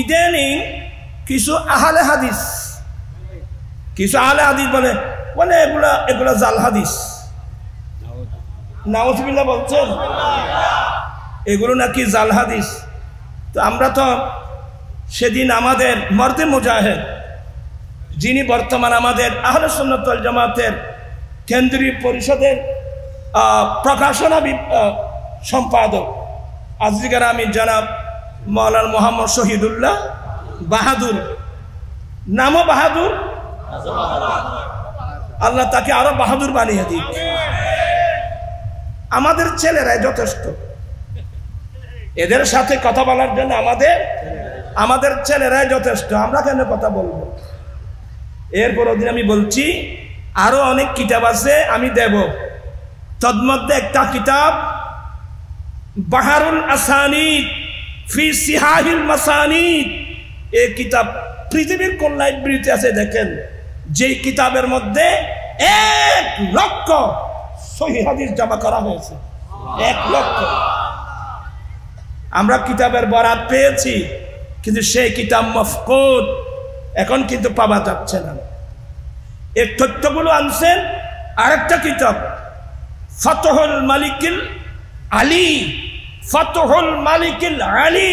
ইদানিং কিছু আহলে হাদিস বলে এগুলা জাল হাদিস, নাউজুবিল্লাহ বলছেন এগুলো নাকি জাল হাদিস। তো আমরা তো সেদিন আমাদের মর্দে মুজাহিদ, যিনি বর্তমান আমাদের আহলে সুন্নাত ওয়াল জামাতের কেন্দ্রীয় পরিষদের প্রকাশনা সম্পাদক আজিকার আমি জনাব মাওলানা মোহাম্মদ শহীদুল্লাহ বাহাদুর, নামও বাহাদুর, আল্লাহ তাকে আরো বাহাদুর বানিয়ে দিক। আমাদের ছেলেরাই যথেষ্ট এদের সাথে কথা বলার জন্য, আমাদের ছেলেরাই যথেষ্ট, আমরা কেন কথা বলবো? এরপর ওদিন আমি বলছি আরো অনেক কিতাব আছে আমি দেব, তন্মধ্যে একটা কিতাব বাহারুল আসানিদ ফি সিহাহিল মাসানিদ, এই কিতাব পৃথিবীর কোন লাইব্রেরিতে আছে দেখেন, যেই কিতাবের মধ্যে 1 লক্ষ সহিহ হাদিস জমা করা হয়েছে, 1 লক্ষ। আমরা কিতাবের বরাত পেয়েছি, কিন্তু সেই কিতাব মফকুদ, এখন কিন্তু পাওয়া যাচ্ছে না। এই তথ্যগুলো আনছেন আরেকটা কিতাব ফাতহুল মালিকিল আলী, ফাতহুল মালিকিল আলী,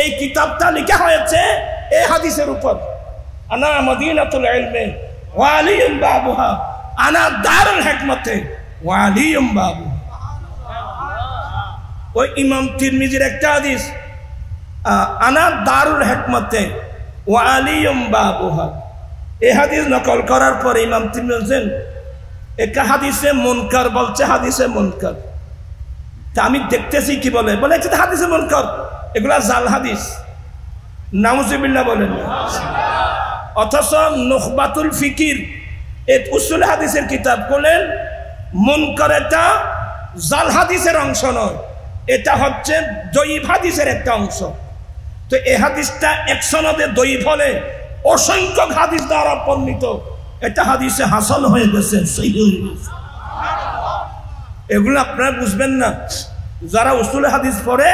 এই কিতাবটা লেখা হয়েছে এই হাদিসের উপর। আনা মদিনাতুল ইলমে ওয়া আলিয়ুম বাবুহা, আনা দারুল হিকমতে ওয়া আলিয়ুম বাবু। ওই ইমাম তিরমিজির একটা হাদিস আনা দারুল হিকমতে ওয়া আলিয়ুম বাবুহা, এই হাদিস নকল করার পরে ইমাম তিরমিজি বলেন একটা হাদিসে মুনকার বলছে, হাদিসে মুনকার। তা আমি দেখতেছি কি বলে এটা হাদিসে মুনকার, এগুলা জাল হাদিস, নাউজুবিল্লাহ বলেন। অথচ নুখবাতুল ফিকির এই উসুল হাদিসের কিতাব বলেন মুনকার এটা জাল হাদিসের অংশ নয়, এটা হচ্ছে দঈফ হাদিসের একটা অংশ। তো এই হাদিসটা এক সনদে দঈফ হলে অসংখ্য হাদিস দ্বারা বর্ণিত, এটা হাদিসে হাসান হয়ে গেছে, সহিহ হয়ে গেছে। এগুলো আপনারা বুঝবেন না, যারা উসুল হাদিস পড়ে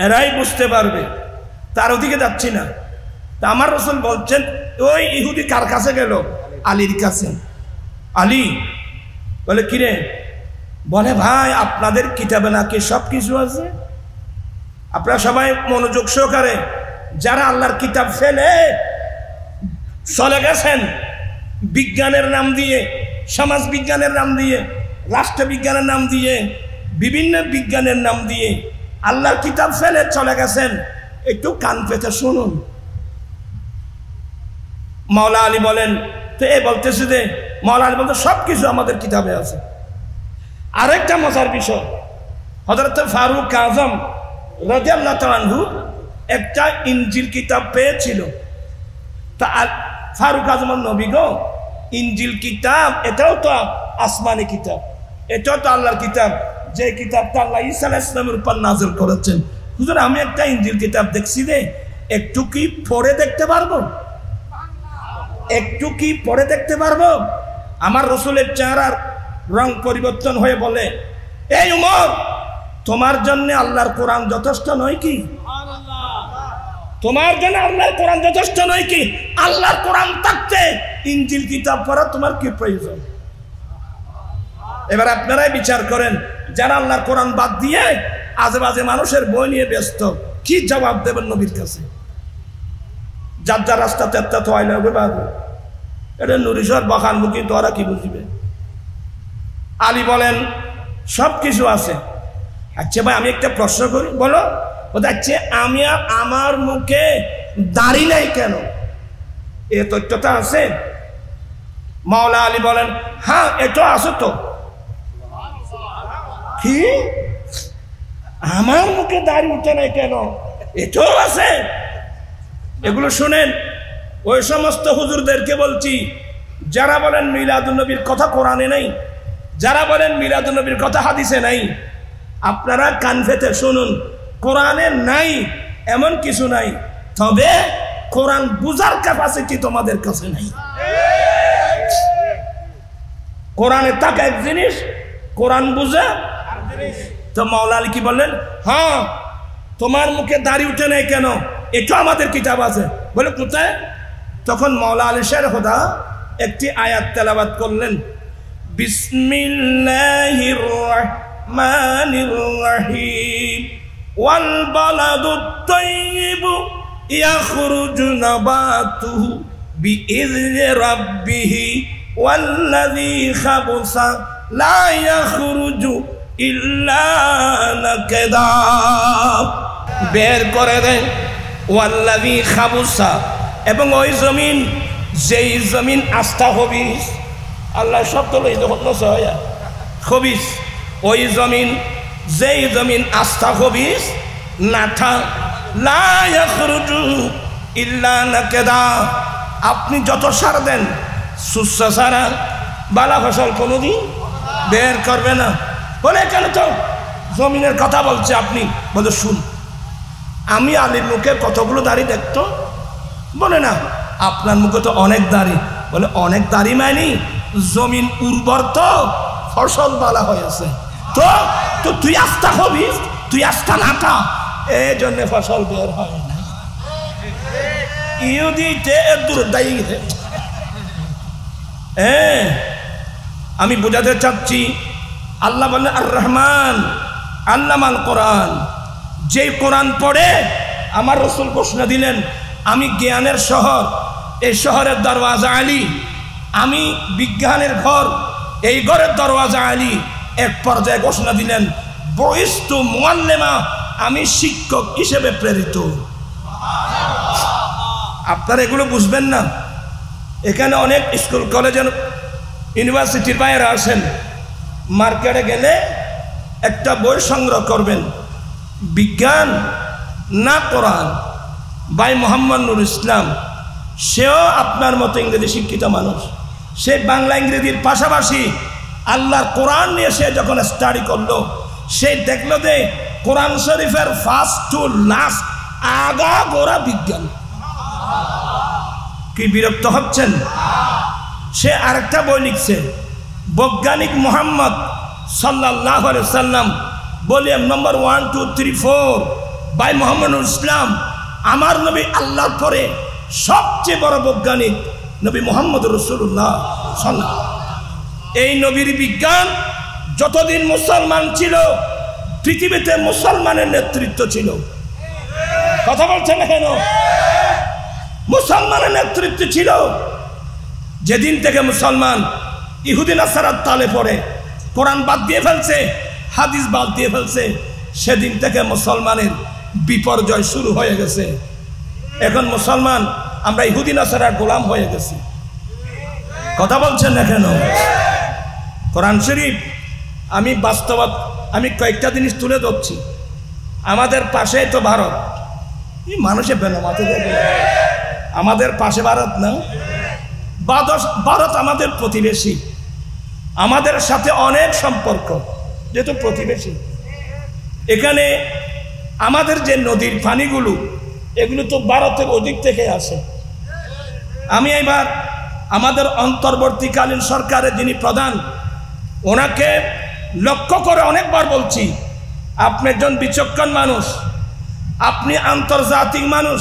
এরাই বুঝতে পারবে, তার ওদিকে যাচ্ছি না। তা আমার রাসূল বলছেন ওই ইহুদি কার কাছে গেল? আলীর কাছে। আলী বলে কিরে? বলে ভাই আপনাদের কিতাবে নাকি সব কিছু আছে। আপনারা সবাই মনোযোগ সহকারে, যারা আল্লাহর কিতাব ফেলে চলে গেছেন বিজ্ঞানের নাম দিয়ে, সমাজ বিজ্ঞানের নাম দিয়ে, রাষ্ট্রবিজ্ঞানের নাম দিয়ে, বিভিন্ন বিজ্ঞানের নাম দিয়ে আল্লাহর কিতাব ফেলে চলে গেছেন, একটু কান পেতে শুনুন। মাওলা আলী বলেন, তো এ বলতেছে যে মাওলা আলী বলতে সব কিছু আমাদের কিতাবে আছে। আরেকটা মজার বিষয়, হযরত ফারুক আযম রাদিয়াল্লাহু তাআলা আনহু একটা ইনজিল কিতাব পেয়েছিল। তা ফারুক আযম নবী গো, ইনজিল কিতাব এটাও তো আসমানি কিতাব, এটা তো আল্লাহর কিতাব, যে কিতাবটা আল্লাহ ঈসা আলাইহিস সালামের উপর নাযিল করেছেন। হুজুর আমি একটা ইনজিল কিতাব দেখছি রে, একটু কি পড়ে দেখতে পারবো? একটু কি পড়ে দেখতে পারবো? আমার রাসূলের চেহারার রং পরিবর্তন হয়ে বলে, এই উমর, তোমার জন্য আল্লাহর কোরআন যথেষ্ট নয় কি? তোমার জন্য আল্লাহর কোরআন যথেষ্ট নয় কি? আল্লাহর কোরআন থাকতে ইনজিল কিতাব পড়া তোমার কি প্রয়োজন? এবার আপনারাই বিচার করেন, যারা আল্লাহর কোরআন বাদ দিয়ে আজেবাজে মানুষের বই নিয়ে ব্যস্ত, কি জবাব দেবেন নবীর কাছে? যার যার রাস্তা তেত্তা তো আইলে হবে বাবু, এটা নুরিশ্বর বখানমুখী, তোরা কি বুঝবে? আলী বলেন সব কিছু আছে। আচ্ছা ভাই আমি একটা প্রশ্ন করি, বলো। বলছে আমি আমার মুখে দাড়ি নাই কেন? এ তথ্যটা আছে? মাওলা আলী বলেন হ্যাঁ এটা আছে তো। কি আমার মুখে দাড়ি উঠে নাই কেন? এটাও আছে। এগুলো শুনেন, ওই সমস্ত হুজুরদেরকে বলছি যারা বলেন মিলাদুন নবীর কথা কোরআনে নাই, যারা বলেন মিলাদুন নবীর কথা হাদিসে নাই, আপনারা কান পেতে শুনুন, কোরআনে নাই এমন কিছু নাই, তবে কোরআন বুঝার ক্যাপাসিটি তোমাদের কাছে নাই। কোরআনে থাকা এক জিনিস, কোরআন বুঝা। তো মাওলা আলী কি বললেন? হ্যাঁ তোমার মুখে দাড়ি উঠে নাই কেন? এটা আমাদের কিতাব আছে। বলে কোথায়? তখন মাওলা আলী শের খোদা একটি আয়াত তেলাওয়াত করলেন, বিসমিল্লাহির রাহমানির রাহিম ওয়াল বালাদুত তাইয়িবু ইয়াখরুজু নাবাতুহু বিইذনি রাব্বিহি ওয়াল্লাযী খাবুসা লা ইয়াখরুজু ইল্লা নাকাদা। বের করে দেন ওয়াল্লাযী খাবুসা, এবং ওই জমিন যেই জমিন আস্থা হবিস, আল্লাহ শব্দ লই যখন নসয়া হবিস, ওই জমিন যেই জমিন আস্থা হবিস নাঠা লা ইয়াখরুজু ইল্লা নাকাদা। আপনি যত সার দেন সুস্বা সারা বালা ফসল কোনোদিন বের করবে না। বলে কেন? তো জমিনের কথা বলছে আপনি। বলে শুন, আমি আলীর মুখে কতগুলো দাড়ি দেখতো? বলে না, আপনার মুখে তো অনেক দাড়ি। বলে অনেক দাড়ি মানি জমিন উর্বর, তো ফসল বালা হয়েছে, তো তো তুই আস্থা হবিস, তুই আস্থা নাটা, এই জন্য ফসল বের হয় না। ইহুদিতে দূর দায়ী। হ্যাঁ আমি বোঝাতে চাচ্ছি, আল্লাহ বলেন আর রহমান আল্লামাল কোরআন, যে কোরআন পড়ে আমার রাসূল ঘোষণা দিলেন আমি জ্ঞানের শহর, এই শহরের দরওয়াজা আলী, আমি বিজ্ঞানের ঘর, এই ঘরের দরওয়াজা আলী। এক পর্যায়ে ঘোষণা দিলেন বইস্তু মুআল্লিমা, আমি শিক্ষক হিসেবে প্রেরিত। আপনারা এগুলো বুঝবেন না। এখানে অনেক স্কুল কলেজের ইউনিভার্সিটির বাইরে আসেন, মার্কেটে গেলে একটা বই সংগ্রহ করবেন, বিজ্ঞান না কোরআন, ভাই মোহাম্মদ নুর ইসলাম, সেও আপনার মতো ইংরেজি শিক্ষিত মানুষ। সে বাংলা ইংরেজির পাশাপাশি আল্লাহর কোরআন নিয়ে সে যখন স্টাডি করলো, সে দেখলো যে কোরআন শরীফের ফার্স্ট টু লাস্ট আগা গোড়া বিজ্ঞান। কি বিরক্ত হচ্ছেন? সে আরেকটা বই লিখছে, বৈজ্ঞানিক মোহাম্মদ সাল্লাল্লাহু আলাইহি ওয়াসাল্লাম, ভলিউম নম্বর 1, 2, 3, 4, বাই মোহাম্মদ ইসলাম। আমার নবী আল্লাহর পরে সবচেয়ে বড় বৈজ্ঞানিক নবী মোহাম্মদ রাসূলুল্লাহ সাল্লাল্লাহু। এই নবীর বিজ্ঞান যতদিন মুসলমান ছিল, পৃথিবীতে মুসলমানের নেতৃত্ব ছিল। কথা বলছেন না কেন? মুসলমানের নেতৃত্ব ছিল। যেদিন থেকে মুসলমান ইহুদি নাসারার তালে পড়ে কোরআন বাদ দিয়ে ফেলছে, হাদিস বাদ দিয়ে ফেলছে, সেদিন থেকে মুসলমানের বিপর্যয় শুরু হয়ে গেছে। এখন মুসলমান আমরা ইহুদি নাসারার গোলাম হয়ে গেছি। কথা বলছেন না কেন? কোরআন শরীফ আমি বাস্তবত আমি কয়েকটা জিনিস তুলে ধরছি। আমাদের পাশে তো ভারত, এই মানুষে বেনামাতে দেবে, আমাদের পাশে ভারত না, ভারত আমাদের প্রতিবেশী। আমাদের সাথে অনেক সম্পর্ক, যেহেতু প্রতিবেশী। এখানে আমাদের যে নদীর পানিগুলো, এগুলো তো ভারতের ওদিক থেকে আসে। আমি এবার আমাদের অন্তর্বর্তীকালীন সরকারের যিনি প্রধান, ওনাকে লক্ষ্য করে অনেকবার বলছি, আপনি একজন বিচক্ষণ মানুষ, আপনি আন্তর্জাতিক মানুষ,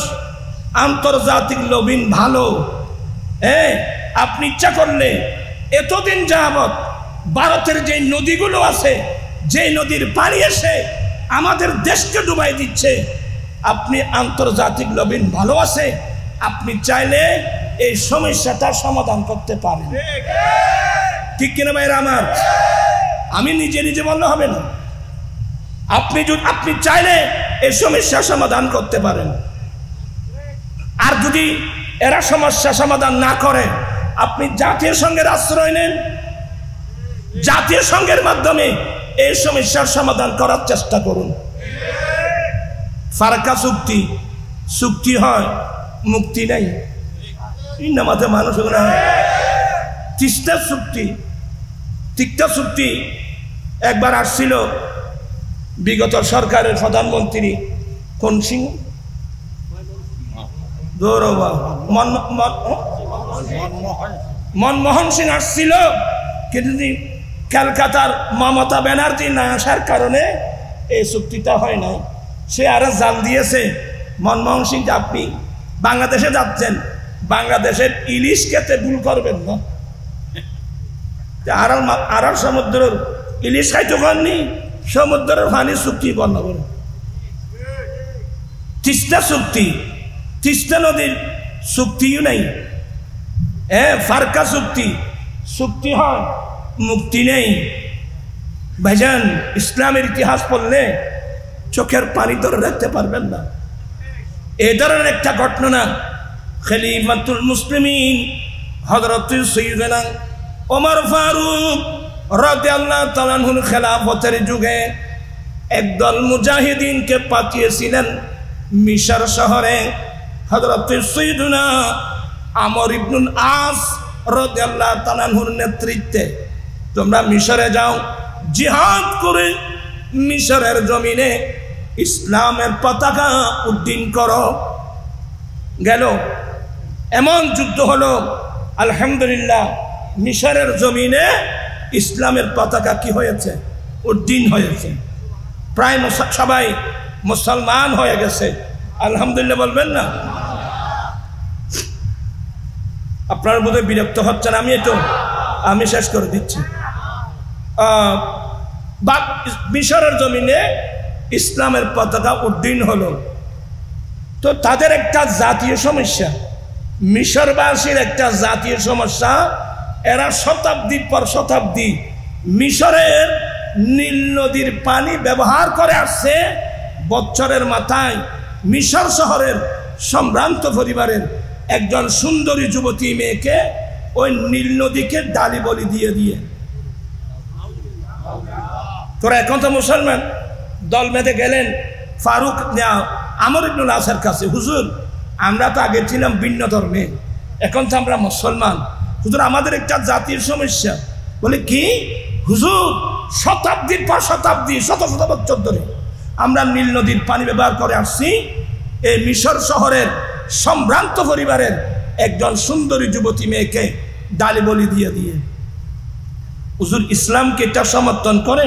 আন্তর্জাতিক লবিন ভালো, আপনি ইচ্ছা করলে এতদিন যাবৎ ভারতের যে নদীগুলো আছে, যে নদীর পানি এসে আমাদের দেশকে ডুবাই দিচ্ছে, আপনি আন্তর্জাতিক লবিন ভালো আছে, আপনি চাইলে এই সমস্যাটার সমাধান করতে পারেন। ঠিক কিনা ভাইরা আমার? আমি নিজে নিজে বললে হবে না। আপনি চাইলে এই সমস্যার সমাধান করতে পারেন। আর যদি এরা সমস্যা সমাধান না করে, আপনি জাতীয় সংঘের আশ্রয় নেন, জাতীয় সংঘের মাধ্যমে এই সমস্যার সমাধান করার চেষ্টা করুন। ফারাক্কা চুক্তি হয়, মুক্তি নাই। নামাতে মানুষ তিস্তা চুক্তি একবার আসছিল বিগত সরকারের প্রধানমন্ত্রী কোন সিং, মনমোহন সিং আসছিল, কিন্তু কলকাতার মমতা ব্যানার্জি না আসার কারণে এই চুক্তিটা হয় নাই। সে আরো জাল দিয়েছে মনমোহন সিং, আপনি বাংলাদেশে যাচ্ছেন, বাংলাদেশের ইলিশ খেতে ভুল করবেন না। আরার সমুদ্রের ইলিশ খাইতে পারেননি, সমুদ্রের পানি চুক্তি বর্ণনা করে। তিস্তা নদীর চুক্তিও নাই। ফারাক্কা চুক্তি হয়, মুক্তি নেই। ভাইজান, ইসলামের ইতিহাস পড়লে চোখের পানি ধরে রাখতে পারবেন না। এই ধরনের একটা ঘটনা খলিফাতুল মুসলিমিন হযরত সাইয়্যিদনা ওমর ফারুক রাদিয়াল্লাহু তাআলা আনহুর খেলাফতের যুগে একদল মুজাহিদিনকে পাঠিয়েছিলেন মিশর শহরে হযরত সাইয়্যিদনা আমর ইবনুল আস রাদিয়াল্লাহু তাআলা আনহুর নেতৃত্বে, তোমরা মিশরে যাও, জিহাদ করে মিশরের জমিনে ইসলামের পতাকা উড্ডীন করো। গেল, এমন যুদ্ধ হলো, আলহামদুলিল্লাহ মিশরের জমিনে ইসলামের পতাকা কি হয়েছে? উড্ডীন হয়েছে। প্রায় সবাই মুসলমান হয়ে গেছে। আলহামদুলিল্লাহ বলবেন না? আপনার বোধহয় বিরক্ত হচ্ছেন, আমি শেষ করে দিচ্ছি। মিশরের জমিনে ইসলামের পতাকা উড্ডীন হলো। তো তাদের একটা জাতীয় সমস্যা, মিশরবাসীর একটা জাতীয় সমস্যা, এরা শতাব্দীর পর শতাব্দী মিশরের নীল নদীর পানি ব্যবহার করে আসছে। বছরের মাথায় মিশর শহরের সম্ভ্রান্ত পরিবারের একজন সুন্দরী যুবতী মেয়েকে ওই নীল নদীকে ডালি বলি দিয়ে তোরা এখন তো মুসলমান দল বেঁধে গেলেন ফারুক আমর ইবনুল আসের কাছে, হুজুর আমরা তো আগে ছিলাম ভিন্ন ধর্মে, এখন তো আমরা মুসলমান, হুজুর আমাদের একটা জাতির সমস্যা। বলে কি হুজুর? শতাব্দীর পর শতাব্দী, শত বছর ধরে আমরা নীল নদীর পানি ব্যবহার করে আসছি। এই মিশর শহরের সম্ভ্রান্ত পরিবারের একজন সুন্দরী যুবতী মেয়েকে ডালি বলি দিয়ে হুজুর ইসলামকে এটা সমর্থন করে?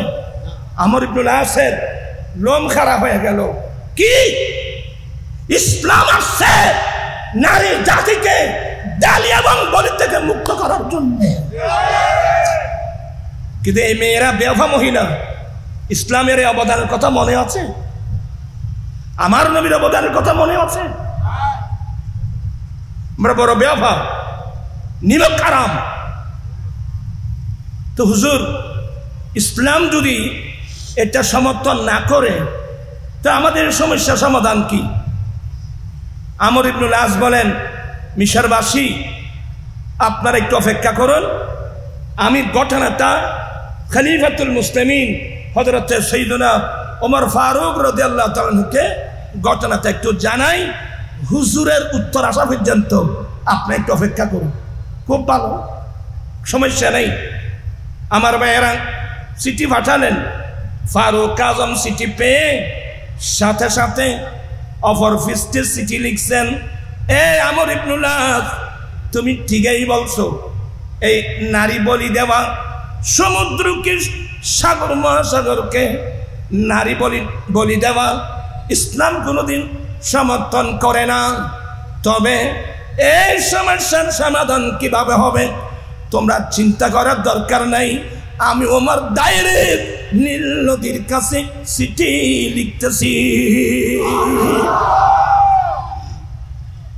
আমর ইবনুল আসের লোম খারাপ হয়ে গেল। কি ইসলাম আসছে নারী জাতিকে ডালি এবং বলি থেকে মুক্ত করার জন্য, কিন্তু এই মেয়েরা বেওফা মহিলা। ইসলামের এই অবদানের কথা মনে আছে? আমার নবীর অবদানের কথা মনে আছে? আমরা বড় বেওফা, নিমক হারাম। তো হুজুর ইসলাম যদি এটা সমর্থন না করে, তো আমাদের সমস্যা সমাধান কি? আমর ইবনুল আস বলেন, মিশরবাসী আপনারা একটু অপেক্ষা করুন, আমি ঘটনাটা খলিফাতুল মুসলিমিন হযরত সাইয়্যিদনা ওমর ফারুক রাদিয়াল্লাহু তাআলা আনহুকে ঘটনাটা একটু জানাই, হুজুরের উত্তর আসা পর্যন্ত আপনি একটু অপেক্ষা করুন। খুব ভালো, সমস্যা নেই। আমার ভাইয়েরা চিঠি পাঠালেন। ফারুক আজম চিঠি পেয়ে সাথে সাথে অপর পৃষ্ঠে চিঠি লিখছেন, এ আমর ইবনুল আস, তুমি ঠিকই বলছো, এই নারী বলি দেওয়া, সমুদ্রকে, সাগর মহাসাগরকে নারী বলি দেওয়া ইসলাম কোনোদিন সমর্থন করে না। তবে এই সমস্যার সমাধান কিভাবে হবে তোমরা চিন্তা করার দরকার নাই, আমি ওমর ডাইরেক্ট নীল নদীর কাছে চিঠি লিখতেছি।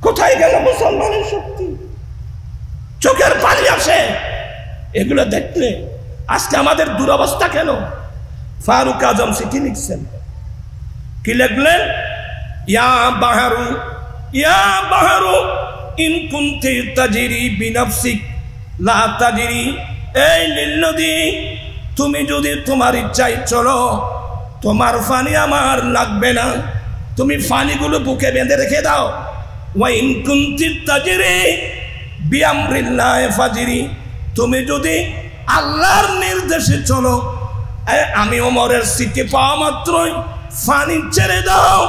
কোথায় গেল মুসলমানের শক্তি? চোখের পানি আসে এগুলো দেখলে। আজকে আমাদের দুরবস্থা কেন? ফারুক আজম চিঠি লিখছেন, কি লিখলেন? ইয়া বাহারু, ইয়া বাহারু ইন কুনতি তাজরি বিনফসিক লা তাজরি, এই নীল নদী, তুমি যদি তোমার ইচ্ছায় চলো, তোমার পানি আমার লাগবে না, তুমি পানিগুলো বুকে বেঁধে রেখে দাও। ওয়া ইন কুনতি তাজরি বিআমরিল্লাহ ফাজরি, তুমি যদি আল্লাহর নির্দেশে চলো, আমি ওমরের চিঠি পাওয়া মাত্রই পানি ছেড়ে দাও।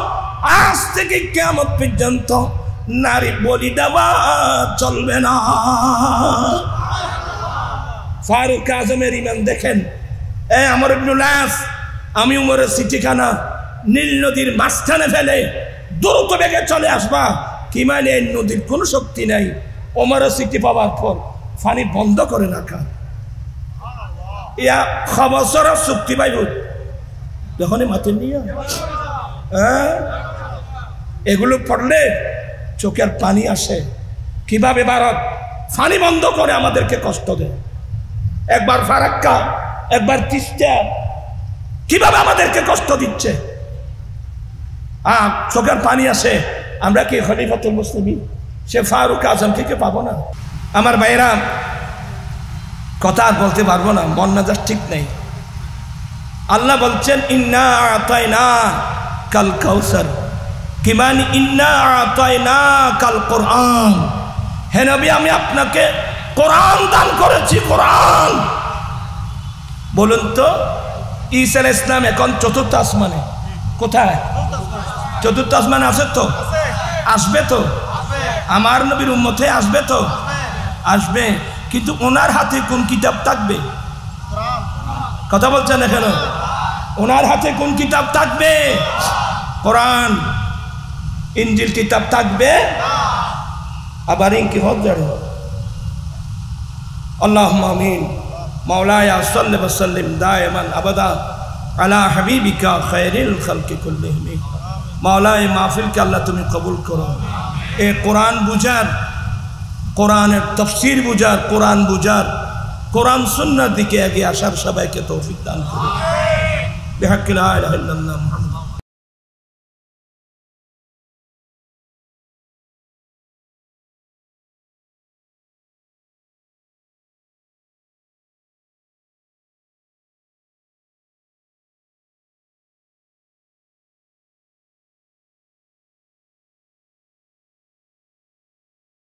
আজ থেকে কিয়ামত পর্যন্ত নারী বলি দেওয়া চলবে না। ফারুক আজমের ইমান দেখেন। আমর ইবনুল আস, আমি ওমরের চিঠিখানা নীল নদীর মাঝখানে ফেলে দ্রুত বেগে চলে আসবা, কি মানে এই নদীর কোনো শক্তি নাই। ওমরের চিঠি পাওয়ার পর পানি বন্ধ করে রাখা, ইয়া খবর চুক্তি পাইব যখনই মাথে নিয়ে এগুলো পড়লে চোখের পানি আসে। কিভাবে ভারত পানি বন্ধ করে আমাদেরকে কষ্ট দেয়, একবার ফারাক্কা, একবার তিস্তা, কিভাবে আমাদেরকে কষ্ট দিচ্ছে। চোখের পানি আসে। আমরা কি খলিফাতুল মুসলিমিন সে ফারুক আজম থেকে পাবো না? আমার ভাইরা, কথা আর বলতে পারবো না, মন মেজাজ ঠিক নেই। আল্লাহ বলছেন ইন্না আতাইনা কাল কাউসার, কি মানে ইন্না আতাইনা কাল কোরআন। হে নবী, আমি আপনাকে কোরআন দান করেছি। কোরআন বলুন তো, ঈসা আলাইহিস সালাম এখন চতুর্থ আসমানে। কোথায়? চতুর্থ আসমানে আছে তো, আসবে তো, আমার নবীর উম্মতে আসবে তো, আসবে। কিন্তু ওনার হাতে কোন কিতাব থাকবে? কথা বলছেন না কেন? ওনার হাতে কোন কিতাব থাকবে? কোরআন। ইনজিল কিতাব থাকবে? আবার ইনকি হক জানে। আল্লাহুম্মা আমিন। মাওলায়া সাল্লি ওয়া সাল্লিম দাইমান আবাদা আলা হাবিবিকা খায়রিল খালকি কুল্লিহিম। মাওলায়ে মাহফিলকে আল্লাহ তুমি কবুল করো। এই কোরআন বুঝার, কোরআনের তাফসীর বুঝার, কোরআন বুঝার, কোরআন সুন্নাহর দিকে এগিয়ে আসার সবাইকে তৌফিক দান করো। বিহাক্কি লা ইলাহা ইল্লাল্লাহ।